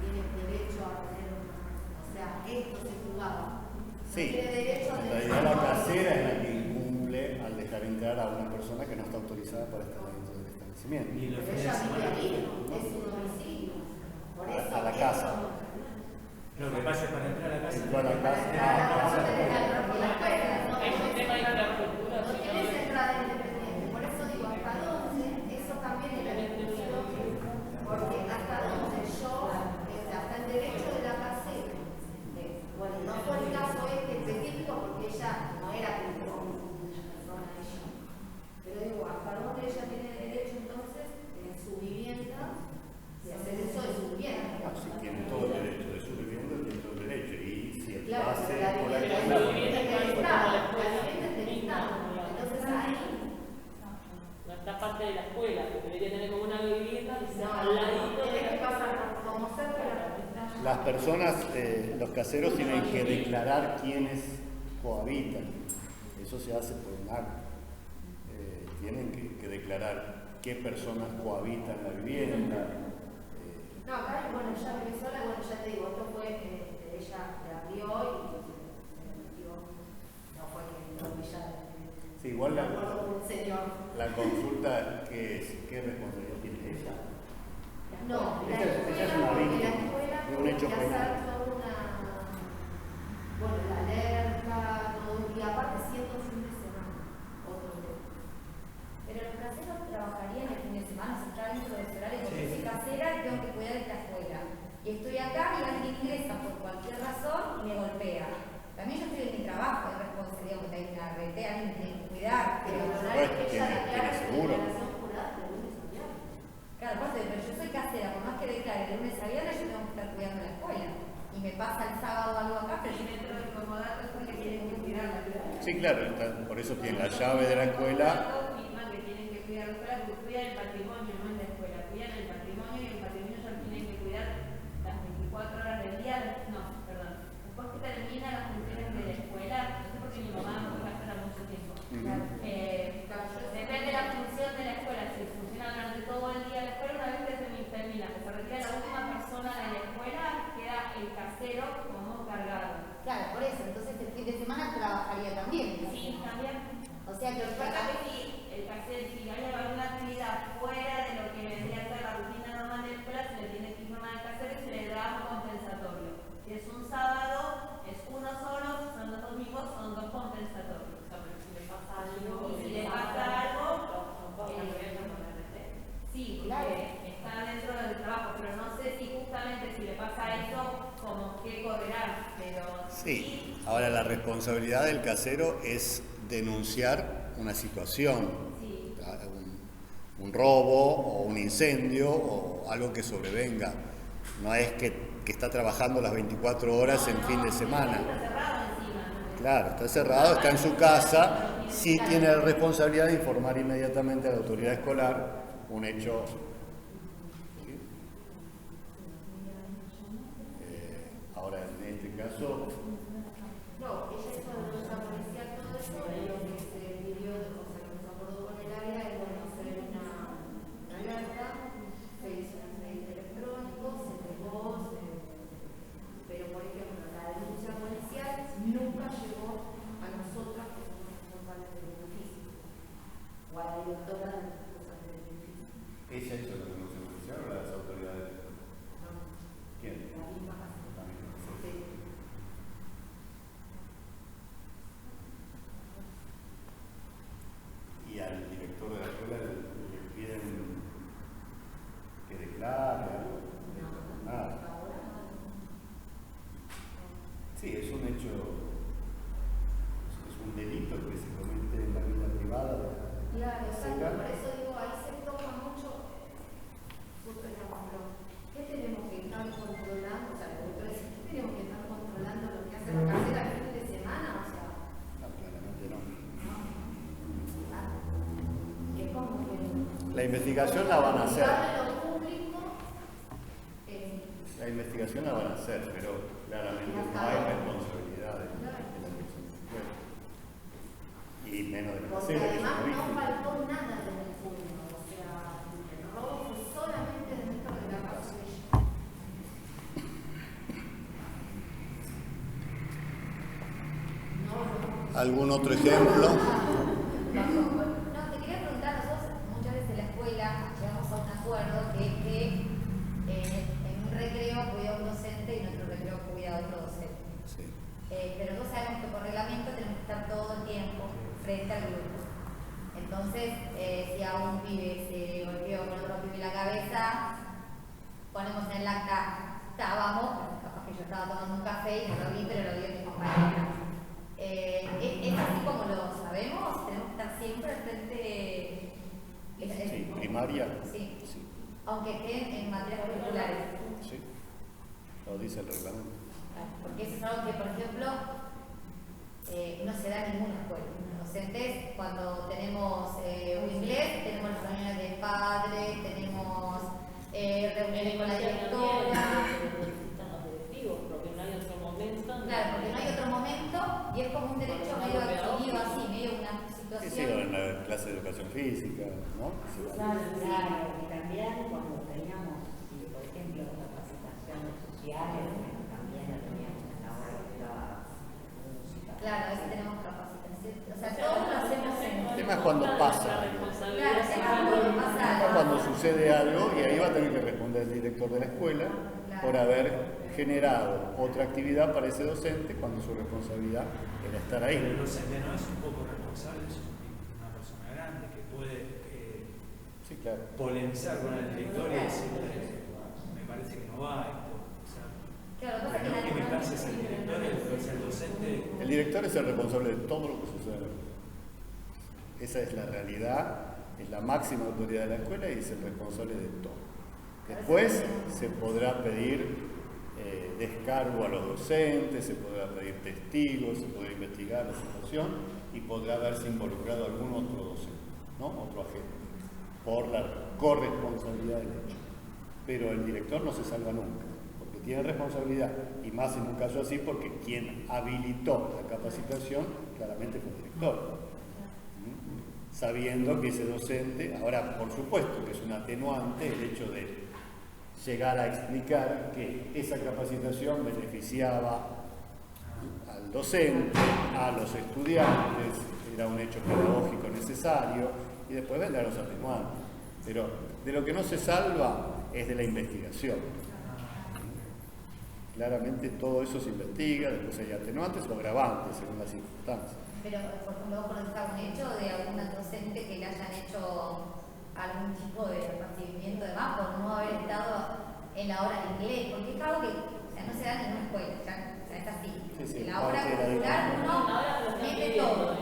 tiene derecho a tener, o sea, esto se jugaba. Sí, tiene derecho a en realidad la casera es la que incumple al dejar entrar a una persona que no está autorizada para estar dentro del establecimiento. Y los Pero fines de ella vive semana. ahí, es un domicilio. Por eso, A la casa. Lo que pasa es para entrar a la casa. Entró a la casa. Es un tema de infraestructura. No tienes entrada independiente, por eso digo, hasta dónde, eso también era la discusión, porque hasta dónde yo, hasta el derecho de la casera, bueno, no fue el caso específico porque ella no era una persona ella, pero digo, hasta dónde ella tiene derecho entonces en su vivienda, de hacer eso de su vivienda. Si tiene todo el derecho de su vivienda, tiene todo el derecho. Y si el Claro, pase pero la por vivienda aquí. es del Estado, la vivienda es del Estado. Entonces personas, los caseros tienen que declarar quiénes cohabitan. Eso se hace por un acto. Tienen que declarar qué personas cohabitan la vivienda. No, acá, bueno, ya vive sola, bueno, ya te digo, esto fue, ella la abrió y se metió, no fue que ella. Sí, igual la consulta, ¿qué responsabilidad tiene ella? No, ella es una víctima de un hecho penal. Bueno, la alerta, todo, y aparte siendo fin de semana, otro tema. Pero los caseros trabajarían el fin de semana, si está dentro de ese horario, porque soy casera y tengo que cuidar de esta escuela. Y estoy acá y alguien ingresa por cualquier razón y me golpea. También yo estoy en mi trabajo, hay responsabilidad, porque hay una red, alguien que tiene que cuidar. Pero el horario que ella declara es de declaración jurada de lunes a viernes. Claro, aparte, pero yo soy casera, por más que declare de lunes a viernes, yo tengo que estar cuidando la escuela. Y me pasa el sábado algo acá, pero yo dentro del comodato es porque tienen que cuidar la escuela. Sí, claro, por eso tiene la llave de la escuela. Misma que tienen que cuidar la escuela, porque cuidan el patrimonio, no en la escuela. Cuidan el patrimonio y el patrimonio ya tienen que cuidar las 24 horas del día. No, perdón. Después que termina las funciones de la escuela, no sé por qué mi mamá no puede hacer mucho tiempo. Depende de la función de la escuela. Si funciona durante todo el día la escuela, una vez que termina, que se retira la última persona de la escuela, queda el casero como cargado. claro, por eso, entonces el fin de semana trabajaría también. Sí, también. O sea que Si el casero, si hay alguna actividad fuera de lo que vendría a ser la rutina normal de la escuela, se le tiene que informar al casero y se le da un compensatorio. Si es un sábado, es uno solo, si son los domingos, son dos compensatorios. Si le pasa algo, Y si le pasa algo, sí, claro, está dentro del trabajo, pero no sé si justamente si le pasa eso, como que correrá, pero Sí, ahora la responsabilidad del casero es denunciar una situación, sí. un robo o un incendio o algo que sobrevenga. No es que está trabajando las 24 horas en fin de semana. Está cerrado encima, ¿no? Claro, está cerrado, está en su casa, sí tiene la responsabilidad de informar inmediatamente a la autoridad escolar un hecho. Ahora, en este caso, No, ella hizo la denuncia policial, todo eso, y lo que se pidió, o sea, lo que se acordó con el área es, bueno, hacer una alerta, se hizo un expediente electrónico, se entregó, pero por ejemplo, la denuncia policial nunca llegó a nosotras que somos responsables del edificio, o a la directora de las cosas del edificio. ¿ella hizo la denuncia policial o las autoridades? No, ¿Quién? la misma casa. Sí. Y al director de la escuela le piden que declare algo. Nada. Sí, es un hecho, es un delito que se comete en la vida privada de la Claro, exacto, escuela. por eso digo, ahí se toma mucho, ¿qué tenemos que estar controlando? O sea, los doctores dicen, ¿qué tenemos que estar controlando lo que hace la casera el fin de semana? O sea, No, claramente no. es como que La investigación la van a hacer. darle lo público, La investigación la van a hacer, pero claramente no hay responsabilidad de la dirección de la escuela. Y menos de la porque casera, que es además una no víctima. faltó nada de el público, o sea, el robo fue solamente dentro de la casa de ella. ¿Algún otro ejemplo? No, te quería preguntar, nosotros muchas veces en la escuela llegamos a un acuerdo que es que en un recreo cuida un docente y en otro recreo cuida otro docente. Sí. Pero todos sabemos que por reglamento tenemos que estar todo el tiempo frente al grupo. Entonces, si a un pibe se golpeó con otro pibe en la cabeza, ponemos en el acta, estábamos, capaz que yo estaba tomando un café y no lo vi, pero lo vio mi compañera. ¿Es así como lo sabemos? ¿Tenemos que estar siempre al frente? Sí, primaria. Sí. Sí. Aunque estén en materias curriculares. Sí. Lo dice el reglamento. Porque eso es algo que, por ejemplo, no se da en ninguna escuela. Los docentes, cuando tenemos un inglés, tenemos las reuniones de padres, tenemos reuniones con la directora. Están los directivos. Claro, porque no hay otro momento y es como un derecho medio adquirido así, medio una situación. Sí, en la clase de educación física, ¿no? Claro, y también cuando teníamos, por ejemplo, capacitaciones sociales, también la teníamos en la hora de la música. Claro, a veces tenemos capacitación. O sea, todos lo hacemos en El tema es cuando pasa. Claro, el tema es cuando pasa algo. Cuando sucede algo, y ahí va a tener que responder el director de la escuela por haber generado otra actividad para ese docente cuando su responsabilidad era estar ahí. Pero el docente no es un poco responsable, es una persona grande que puede Sí, claro. polemizar con el director y decirle, me parece que no va esto. O sea, Claro, pero no que me canses el director, el docente. El director es el responsable de todo lo que sucede en la escuela. Esa es la realidad, es la máxima autoridad de la escuela y es el responsable de todo. Después se podrá pedir descargo a los docentes, se podrá pedir testigos, se podrá investigar la situación y podrá haberse involucrado algún otro docente, ¿no? Otro agente, por la corresponsabilidad del hecho. Pero el director no se salva nunca, porque tiene responsabilidad, y más en un caso así porque quien habilitó la capacitación claramente fue el director. Sabiendo que ese docente, ahora por supuesto que es un atenuante el hecho de llegar a explicar que esa capacitación beneficiaba al docente, a los estudiantes, era un hecho pedagógico necesario, y después vendrán los atenuantes. Pero de lo que no se salva es de la investigación. Claramente todo eso se investiga, después hay atenuantes o agravantes según las circunstancias. Pero, por ejemplo, vos conocés algún hecho de alguna docente que le hayan hecho algún tipo de recibimiento de más por no haber estado en la hora de inglés, porque es algo que no se da en una escuela, o sea, es así. Sí, en la hora curricular uno mete todo.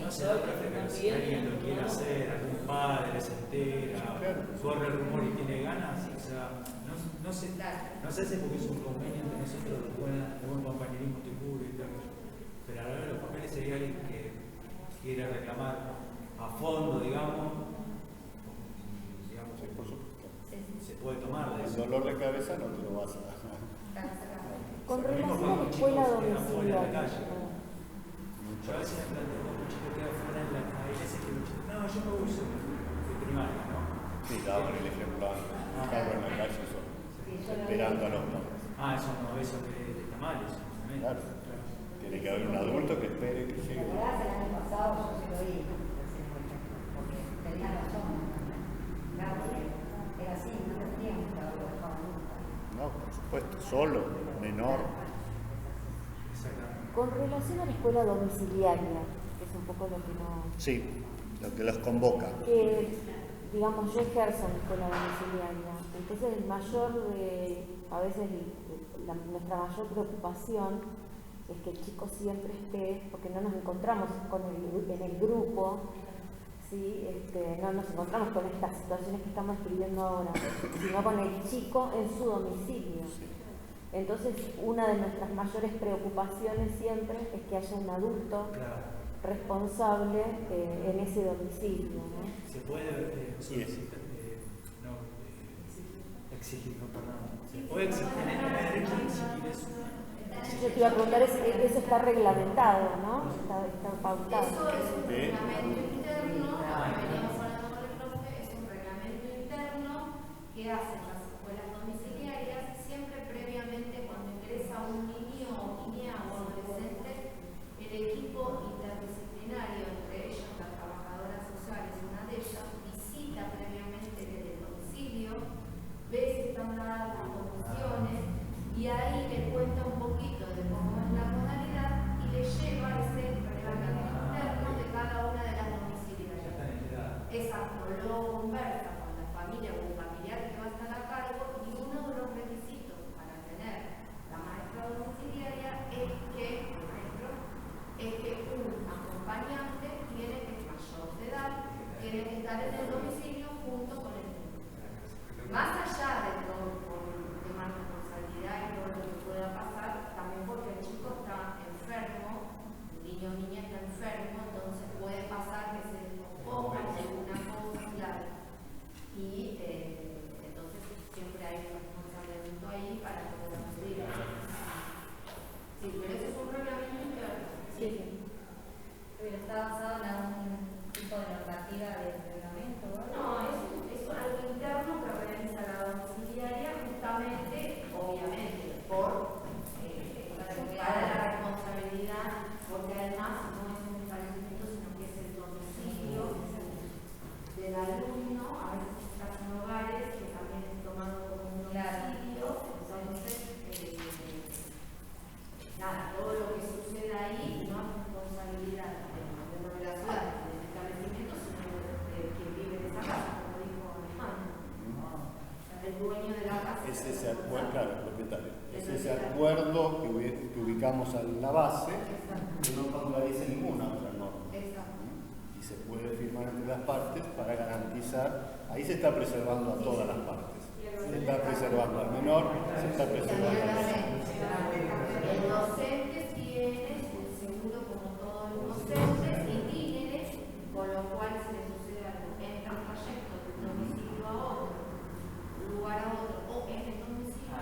No se da, profe, pero si alguien lo quiere hacer, algún padre se entera, corre el rumor y tiene ganas, o sea, no se hace porque es un convenio entre nosotros de buen compañerismo público y tal. Pero a la hora de los papeles sería alguien que quiere reclamar a fondo, digamos, Sí, por supuesto. se puede tomar de El eso. dolor de cabeza no te lo vas a... Con Lo mismo relación a la cuando escuela chicos quedan fuera en la domiciliaria. calle. Yo a veces me planteo cuando un chico queda fuera en la calle, hay veces que un chico, no, yo me voy solo, de primaria, ¿no? Sí, daban el ejemplo antes. Estaba en la calle solo, esperando a los padres. Eso no, eso que está mal, eso. Claro. Tiene que haber un adulto que espere que llegue. El año pasado yo se lo vi, porque tenía razón. Claro, era así, no tendríamos que haberlo dejado nunca. No, por supuesto, solo, menor. Con relación a la escuela domiciliaria, que es un poco lo que no... Sí, lo que los convoca. Que, digamos, yo ejerzo en la escuela domiciliaria, entonces el mayor, a veces nuestra mayor preocupación es que el chico siempre esté, porque no nos encontramos en el grupo, ¿sí? No nos encontramos con estas situaciones que estamos escribiendo ahora, sino con el chico en su domicilio. Entonces, una de nuestras mayores preocupaciones siempre es que haya un adulto responsable en ese domicilio, ¿no? Se puede exigir, se puede exigir, tener derecho a exigir eso. Yo te iba a preguntar, eso está reglamentado, ¿no? Está pautado. Eso es un reglamento interno, veníamos hablando con el profe, es un reglamento interno que hacen las escuelas domiciliarias siempre previamente cuando ingresa un niño o niña o adolescente, el equipo interdisciplinario, entre ellos la trabajadora social es una de ellas, visita previamente desde el domicilio, ve si están dadas las condiciones y ahí le cuenta un poquito de cómo es la modalidad y le lleva ese reglamento interno de cada una de las domiciliarias. Exacto, lo conversa con la familia o un familiar que va a estar a cargo y uno de los requisitos para tener la maestra domiciliaria es que un acompañante tiene que ser mayor de edad, tiene que estar en el domicilio junto con el niño. Más allá de todo por temas de responsabilidad y todo lo que pueda pasar, también porque el chico está enfermo, el niño o niña está enfermo, entonces puede pasar que se descomponga alguna cosa, claro. Y entonces siempre hay un responsabilizamiento ahí para poder cumplir. está basado en algún tipo de normativa de reglamento o algo? No, es algo interno que realiza la domiciliaria justamente, obviamente, para la responsabilidad, porque además no es un establecimiento, sino que es el domicilio del alumno. A veces están en hogares que también es tomado como un domicilio, entonces, nada, todo lo que sucede ahí no es responsabilidad de la ciudad, del establecimiento, sino de quien vive en esa casa, como dijo Alejandro. El dueño de la casa. Es ese acuerdo, claro, el propietario. Es ese acuerdo que ubicamos en la base, que no contradice ninguna otra norma. Y se puede firmar entre las partes para garantizar, ahí se está preservando a todas las partes. Se está preservando al menor, se está preservando al menor. El docente tiene un seguro como todos los docentes y títeres, con lo cual si le sucede algo, entra un trayecto de un domicilio a otro, un lugar a otro, o en el domicilio,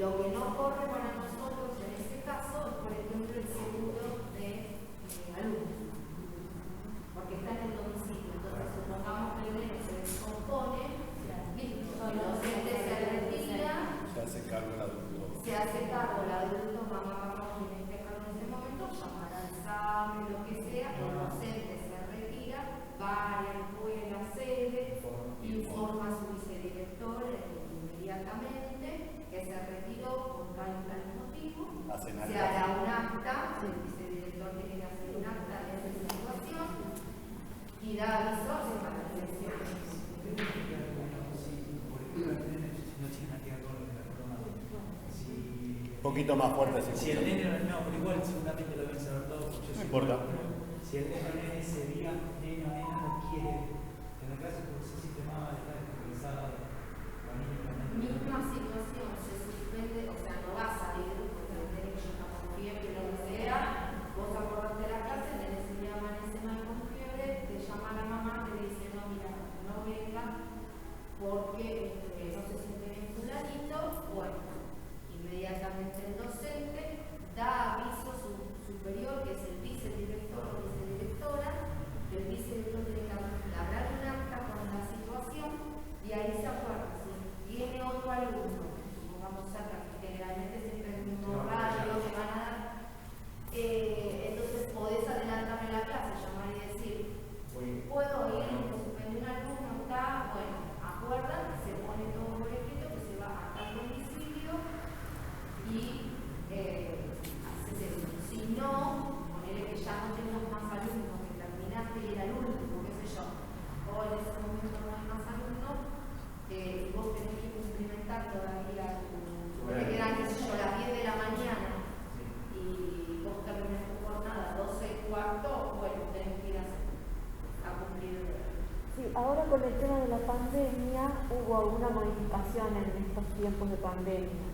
lo que no corre para nosotros en este caso es, por ejemplo, el seguro de alumnos, porque está en el domicilio. Entonces, supongamos que el niño se descompone, el docente se retira, Se hace cargo el adulto. se hace cargo el adulto, mamá, quien esté cargo en ese momento, llamará al examen, lo que sea, el docente se retira, va a la escuela, sede, informa a su vicedirector inmediatamente que se retiró por tal motivo, se hará un acta, el vicedirector tiene que hacer un acta de esa situación y da aviso a las direcciones. Un poquito más fuerte si el nene no, pero igual seguramente lo deben saber todos. No importa. Si el nene ese día, nene o nena no quiere tener clases porque ese sistema está desactualizado Misma situación, se suspende, o sea, no vas a ir porque el nene que está con fiebre, lo que sea, vos acordaste la clase, el nene se llama en ese mal con fiebre, te llama la mamá, te dice, no, mira, no venga porque no se siente bien fulanito, bueno. Inmediatamente el docente da aviso a su superior, que es el vicedirector o vicedirectora. El vicedirector tiene que labrar un acta con la situación y ahí se acuerda. Si tiene otro alumno, supongamos acá, que generalmente siempre es el mismo horario, se van a dar, entonces podés adelantarme la clase, llamar y decir, puedo ir, me suspendí un alumno, está, bueno, acuerdan, se pone todo por escrito, que se va a tal domicilio y haces eso. Si no, ponele que ya no tenemos más alumnos, que terminaste y era el último, qué sé yo, o en ese momento no hay más alumnos, vos tenés que cumplimentar todavía te quedan, qué sé yo, las 10 de la mañana y vos terminas tu jornada 12:15, bueno, tenés que ir a cumplir el horario. Sí, ahora con el tema de la pandemia hubo alguna modificación en estos tiempos de pandemia.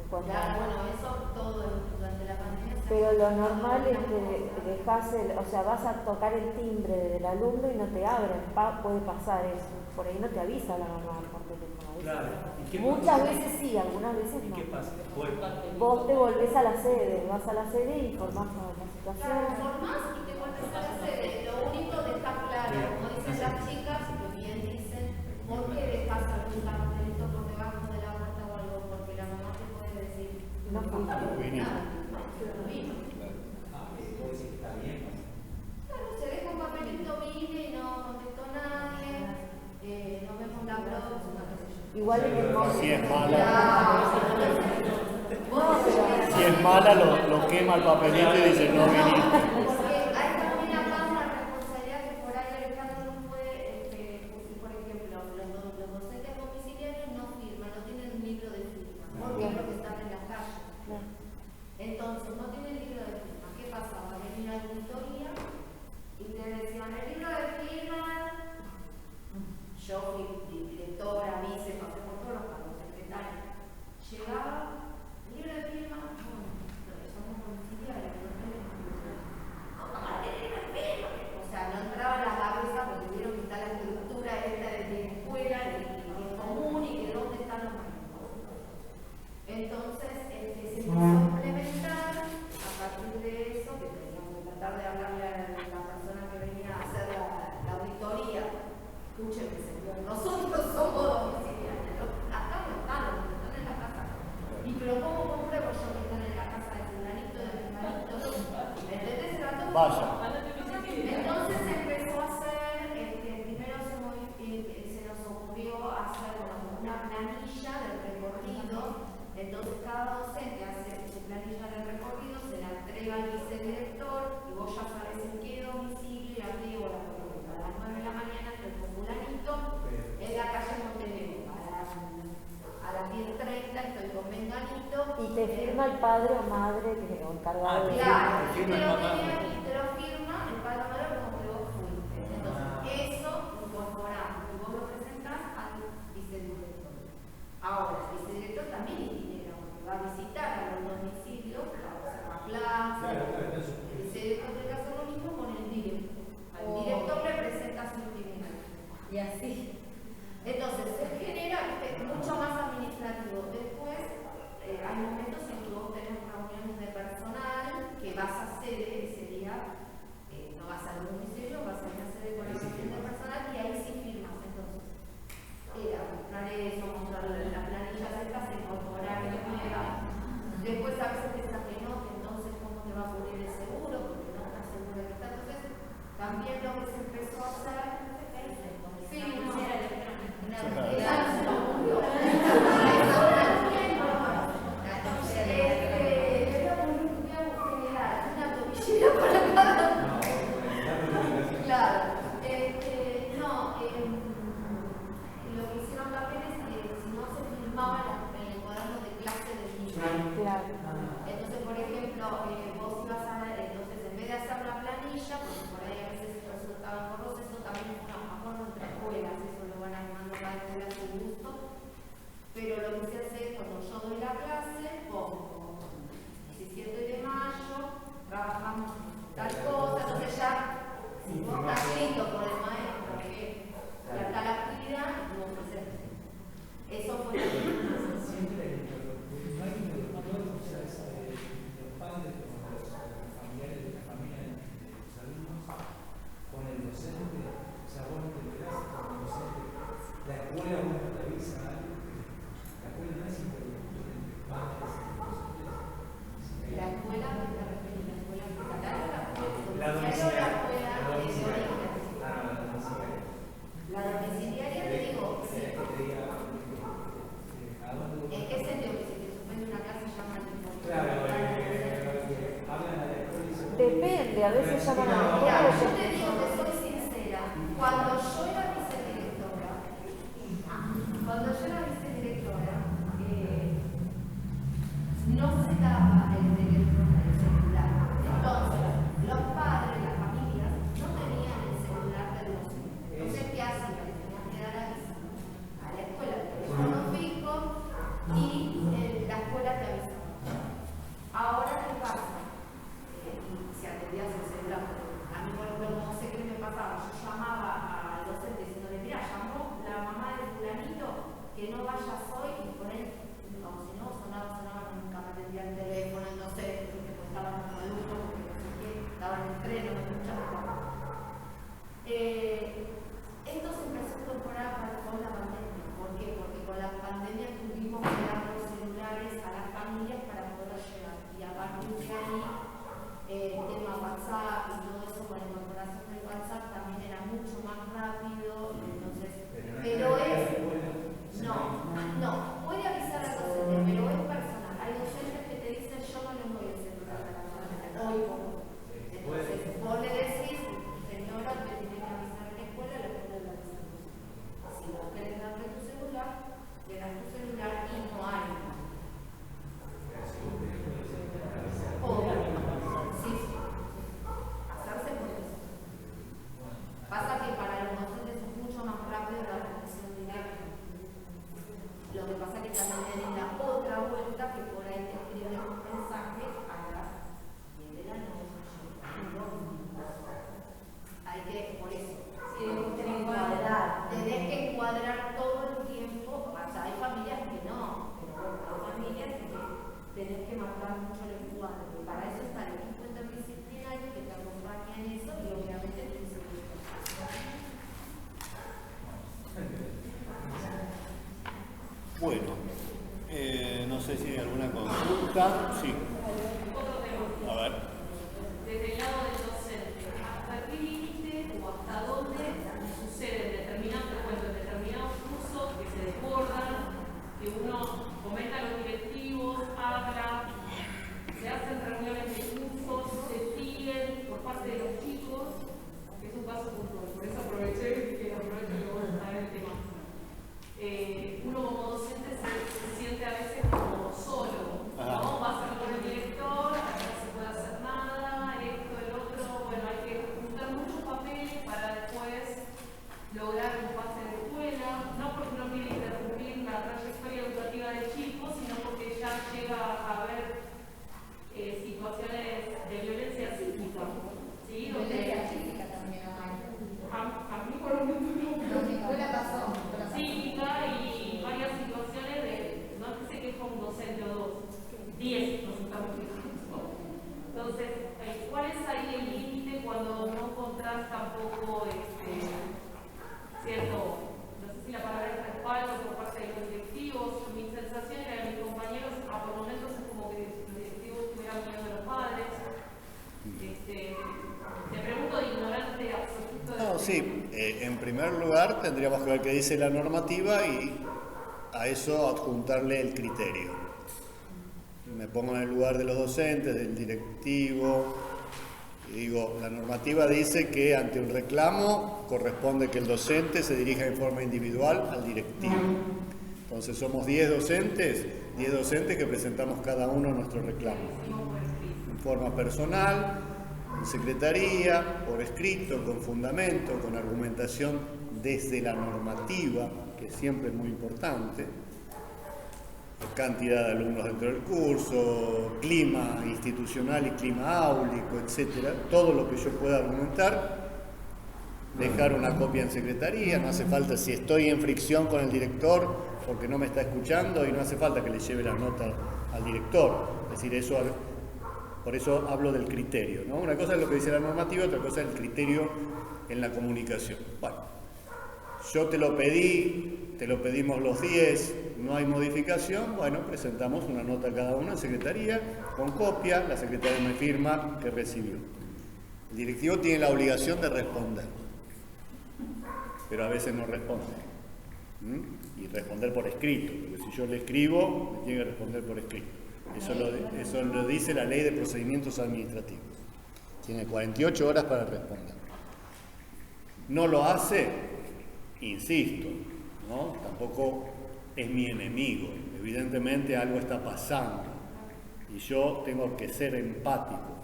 Claro, bueno, eso todo durante la pandemia. Pero lo normal es que dejas o sea, vas a tocar el timbre del alumno y no te abren, puede pasar eso. Por ahí no te avisa la mamá por teléfono. Claro. Muchas veces sí, algunas veces no. ¿Y qué pasa? Vos te volvés a la sede, vas a la sede y informás la situación. Claro, informás y te vuelves a la sede. Lo único de estar claro, como dicen las chicas, que bien dicen, ¿por qué dejas algún cartelito por debajo de la puerta o algo? Porque la mamá te puede decir, no fui. no vino. ¿Puedo decir que está bien? Claro, se deja un papelito, vine y no contestó nadie, nos vemos la próxima, qué sé yo. Igual en el momento. Si es mala, si es mala lo quema el papelito y dice no viniste. Porque hay también acá una responsabilidad que por ahí Alejandro no puede, por ejemplo, los docentes domiciliarios no firman, no tienen un libro de firma, porque es lo que están en las calles. Entonces, no tienen libro de firma. ¿Qué pasaba? Venía una auditoría y te decían, el libro de firma, yo fui directora, vice, pasé por todos los cargos, secretaria. Llegaba, el libro de firma, bueno, lo llamamos domiciliario, no tenemos libro de firma. Vaya. Entonces se empezó a hacer, primero se nos ocurrió hacer una planilla del recorrido. Entonces cada docente hace su planilla del recorrido, se la entrega al vicedirector y vos ya sabes en qué domicilio y a qué hora. A las 9 de la mañana estoy con fulanito en la calle Montenegro. A las 10:30 estoy con Menganito. Y te firma el padre o madre que es encargado de... Claro, y te lo firma el padre o madre como que vos fuiste. Entonces, eso incorporamos y vos lo presentás al vicedirector. Ahora, el vicedirector también es dinero, porque va a visitar a los domicilios, va a hacer más plaza. El vicedirector tiene que hacer lo mismo con el director. Al director le presenta su intimidad. Y así. Entonces, se genera mucho más administrativo. Después, hay momentos en que vos tenés reuniones de personal que vas a sede ese día, no vas al domicilio, vas a una sede con la reunión de personal y ahí sí firmas. Entonces, mostrar eso, mostrar la planilla de estas, incorporar nueva. Después a veces piensas que no, que entonces cómo te va a cubrir el seguro, porque no estás seguro de que está. Entonces, también lo que se empezó a hacer, sí, no, lo que hicieron también es que si no se filmaba en el cuaderno de clase del niño. Entonces, por ejemplo, vos ibas a ver, entonces en vez de hacer la planilla, porque por ahí a veces resultaban borrosos, eso también es un acuerdo entre escuelas, eso lo van armando cada escuela a su gusto. Pero lo que se hace es cuando yo doy la clase, pongo 17 de mayo, trabajamos tal cosa, entonces ya, si vos estás escrito por el maestro que ya está la actividad, vos presentes. Eso fue lo que siempre no hay un interlocutor, o sea, los padres o los familiares de la familia de los alumnos con el docente, o sea, vos no te enterás con el docente, la escuela vos no te avisa algo, la escuela no es interlocutor entre padres y docentes. La escuela, ¿te refieres? ¿La escuela estatal o la la domiciliaria? La domiciliaria te digo, sí. ¿En qué sentido? Que si te suspende una clase llaman al mismo. Claro, hablan a la escuela. Depende, a veces llaman a la Mira, escuela. yo te digo que soy sincera. Cuando yo era vicedirectora, no se daba el teléfono del celular. Entonces, los padres, las familias, no tenían el celular del docente. Entonces, ¿qué hacían? Tenían que dar aviso a la escuela, el teléfono fijo, y la escuela te avisaba. Ahora, ¿qué pasa? Y se atendía su celular. A mí, por ejemplo, no sé qué me pasaba. Yo llamaba al docente diciéndole, mira, llamó la mamá de fulanito, que no vayas hoy, y por él, como si no, sonaba, nunca me atendía el teléfono, entonces, porque pues estaban como alumnos, porque no sé qué, estaban en el tren, no me escuchaban. Esto se empezó a incorporar con la pandemia. ¿Por qué? Porque con la pandemia tuvimos que dar los celulares a las familias para poder llegar. Y a partir de ahí, el tema WhatsApp y todo eso, con la incorporación del WhatsApp también era mucho más rápido. Entonces, pero es. No, puede avisar al docente, pero es personal. Hay docentes que te dicen, yo no le doy el celular a la persona, hoy como. Entonces, vos le decís, señora, usted tiene que avisar a la escuela le avisa. Si vos querés darle tu celular, le das tu celular y no hay. Sí. Pasarse por eso. Pasa que para los docentes es mucho más rápido la conexión directa. Lo que pasa es que también tenés la otra vuelta que por ahí te escriben un mensaje a las 10 de la noche. Hay que, por eso, tenés que encuadrar todo el tiempo. O sea, hay familias que no, pero hay familias que tenés que marcar mucho el encuadre. Para eso está el equipo interdisciplinario que te acompaña en eso y obviamente te dice Bueno, no sé si hay alguna consulta. Sí. A ver. Desde el lado del docente. sí. En primer lugar, tendríamos que ver qué dice la normativa y a eso adjuntarle el criterio. Me pongo en el lugar de los docentes, del directivo, y digo, la normativa dice que ante un reclamo corresponde que el docente se dirija en forma individual al directivo. Entonces somos 10 docentes que presentamos cada uno nuestro reclamo. En forma personal, en secretaría, por escrito, con fundamento, con argumentación desde la normativa, que siempre es muy importante. Cantidad de alumnos dentro del curso, clima institucional y clima áulico, etcétera. Todo lo que yo pueda argumentar, dejar una copia en secretaría. No hace falta, si estoy en fricción con el director porque no me está escuchando, y no hace falta que le lleve la nota al director. Es decir, eso, por eso hablo del criterio, ¿no? Una cosa es lo que dice la normativa, otra cosa es el criterio en la comunicación. Bueno, yo te lo pedí, te lo pedimos los 10, no hay modificación, bueno, presentamos una nota cada uno en secretaría, con copia, la secretaria me firma que recibió. El directivo tiene la obligación de responder, pero a veces no responde. Y responder por escrito, porque si yo le escribo, me tiene que responder por escrito. Eso lo dice la Ley de Procedimientos Administrativos. Tiene 48 horas para responder. No lo hace, insisto, ¿no? Tampoco es mi enemigo. Evidentemente algo está pasando y yo tengo que ser empático,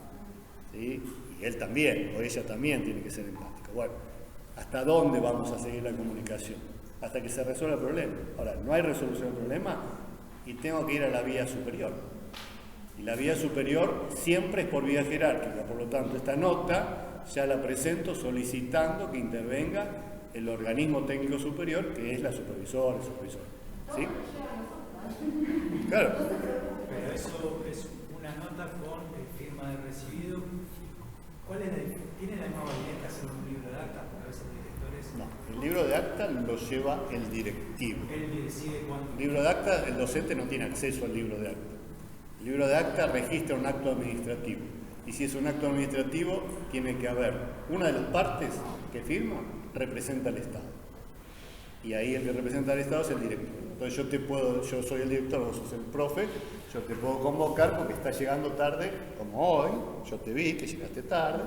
¿sí? Y él también, o ella también tiene que ser empática. Bueno, ¿hasta dónde vamos a seguir la comunicación? Hasta que se resuelva el problema. Ahora, no hay resolución del problema y tengo que ir a la vía superior. Y la vía superior siempre es por vía jerárquica. Por lo tanto, esta nota ya la presento solicitando que intervenga el organismo técnico superior, que es la supervisora, el supervisor. ¿Sí? Claro. Pero eso es una nota con firma de recibido. ¿Cuál es ¿Tiene la misma validez que hacer un libro de acta? A veces los directores... No, el libro de acta lo lleva el directivo. Él decide cuándo. El libro de acta, el docente no tiene acceso al libro de acta. El libro de acta registra un acto administrativo. Y si es un acto administrativo, tiene que haber una de las partes que firma, representa al Estado. Y ahí el que representa al Estado es el director. Entonces yo soy el director, vos sos el profe, yo te puedo convocar porque estás llegando tarde, como hoy, yo te vi que llegaste tarde.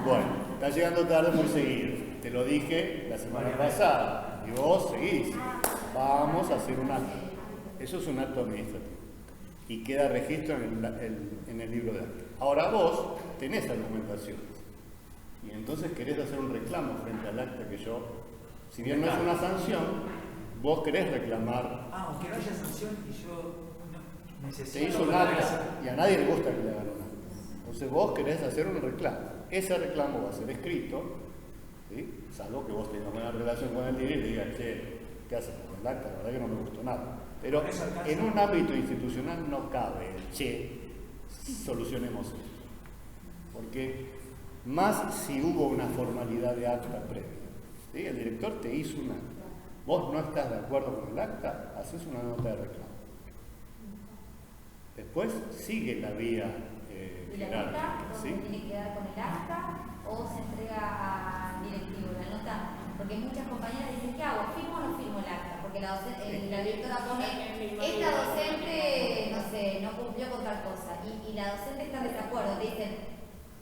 Bueno, estás llegando tarde por seguir. Te lo dije la semana pasada. Y vos seguís. Vamos a hacer un acto. Eso es un acto administrativo. Y queda registro en el libro de acta. Ahora vos tenés argumentaciones. Y entonces querés hacer un reclamo frente al acta que yo, si bien no es una sanción, vos querés reclamar. Aunque no haya sanción y yo no necesito. Se hizo un acta y a nadie le gusta que le hagan un acta. Entonces vos querés hacer un reclamo. Ese reclamo va a ser escrito, ¿sí? Salvo que vos tengas buena relación con el director y le digas, che, ¿qué haces con el acta? La verdad que no me gustó nada. Pero en un ámbito institucional no cabe el che, solucionemos esto. Porque más si hubo una formalidad de acta previa. ¿Sí? El director te hizo un acta. Vos no estás de acuerdo con el acta, haces una nota de reclamo. Después sigue la vía ¿Y la nota ¿sí? tiene que dar con el acta o se entrega al directivo la nota? Porque muchas compañeras dicen, ¿qué hago? ¿Firmo o no firmo el acta? Porque la directora pone, esta docente, no sé, no cumplió con tal cosa. Y la docente está en desacuerdo. Te dicen,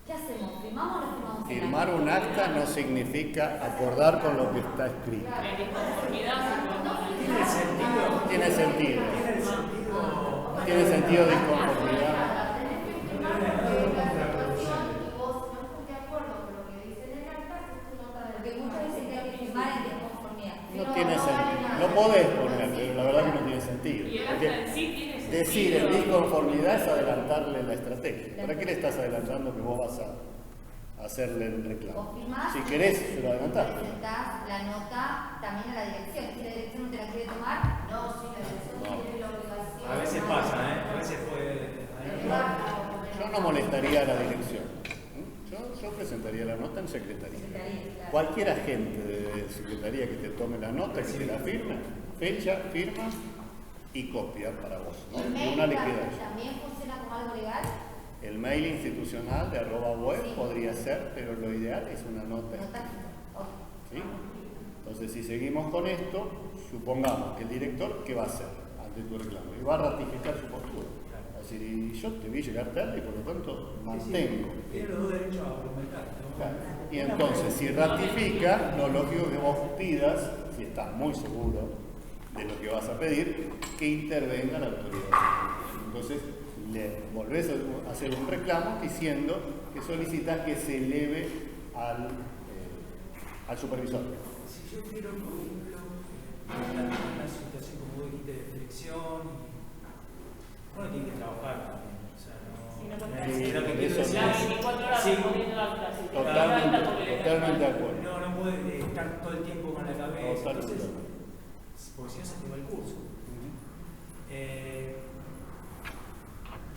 ¿qué hacemos? ¿Firmamos o no firmamos el acta? Firmar un acta no significa acordar con lo que está escrito. ¿Tiene sentido? Tiene sentido. Tiene sentido de inconformidad. No tiene sentido. Lo podés poner, pero la verdad que no tiene sentido. Y el acta en sí tiene sentido. Decir en disconformidad es adelantarle la estrategia. ¿Para qué le estás adelantando que vos vas a hacerle el reclamo? Si querés, se lo adelantás. Presentás la nota también a la dirección. Si la dirección no te la quiere tomar, No, sí, la dirección tiene la obligación. A veces pasa, A veces puede... Yo no molestaría a la dirección. Yo presentaría la nota en secretaría. Cualquier agente de secretaría que te tome la nota, que te la firme, fecha, firma y copia para vos, ¿no? ¿El Una mail liquidación. también funciona como algo legal? El mail institucional de @web podría ser, pero lo ideal es una nota. ¿sí? Entonces, si seguimos con esto, supongamos que el director, ¿qué va a hacer ante tu reclamo? Y va a ratificar su postura. Así, yo te vi llegar tarde y por lo tanto mantengo. Tiene los dos derechos a argumentar, ¿no? Claro. Y entonces, si ratifica, lo lógico que vos pidas, si estás muy seguro de lo que vas a pedir, que intervenga la autoridad. Entonces, le volvés a hacer un reclamo diciendo que solicitas que se eleve al supervisor. Si yo quiero, por ejemplo, una situación como vos dijiste de flexión, uno tiene que trabajar también. O sea, no que quiero decir las 24 horas respondiendo a clase. Totalmente de acuerdo. No puede estar todo el tiempo con la cabeza. Totalmente. Entonces, porque si no se te va el curso.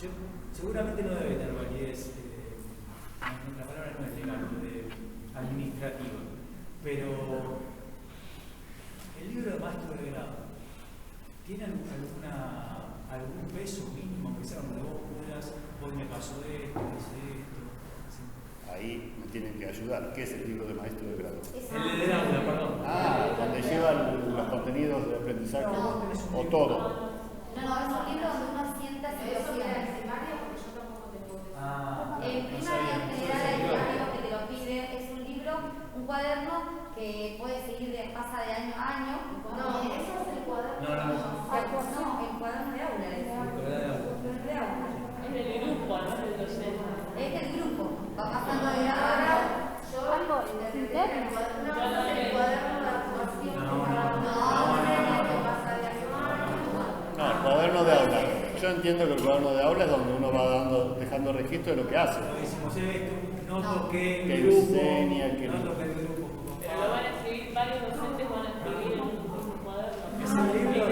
Yo seguramente no debe tener validez, la palabra no es legal, administrativa, pero el libro de maestro de grado tiene algún peso mínimo que sea donde vos puedas, hoy me pasó esto, hice esto. ¿Sí? Ahí me tienen que ayudar. ¿Qué es el libro de maestro de grado? El de aula, perdón. Donde lleva los contenidos de aprendizaje o todo. No, es un libro donde uno sienta situaciones. En primaria, en general, hay varios que te lo piden. Es un libro, un cuaderno que puede seguir pasa de año a año. No, eso es el cuaderno. No, el cuaderno de aula. Es del grupo, no es del docente. Es del grupo, va pasando de grado a grado. Algo interno. No, es el cuaderno de actuación. No, el cuaderno de aula. Yo entiendo que el cuaderno de aula es donde uno va dejando registro de lo que hace. Decimos esto, no toqué Que el grupo, enseña, que no toqué el grupo. Pero lo van a escribir, varios docentes van a escribir en un cuaderno. Es un libro.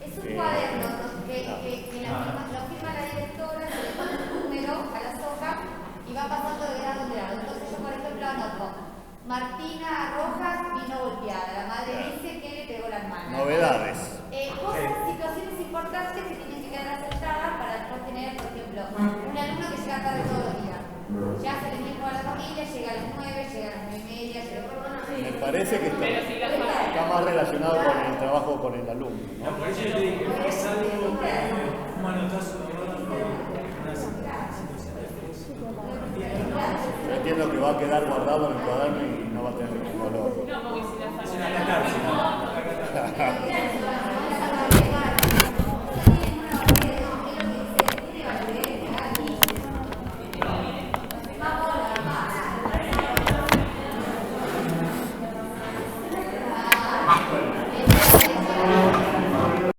Es un cuaderno que lo firma la directora, se le pone un número a la soja y va pasando de grado en grado. Entonces yo, por ejemplo, anoto: Martina Rojas vino golpeada, la madre dice que le pegó la hermana. Novedades. Situaciones importantes que tienen que quedar aceptadas para después tener, por ejemplo, un alumno que llega tarde todos los días. Ya se le tiene a la familia, llega a las 9, llega a las 9:30, llega a Me parece que está más relacionado con el trabajo con el alumno, ¿no? Por eso yo te dije que es algo un manotazo una situación de flexión. Yo entiendo que va a quedar guardado en el cuaderno y no va a tener ningún valor. No, porque si la Es una cárcel.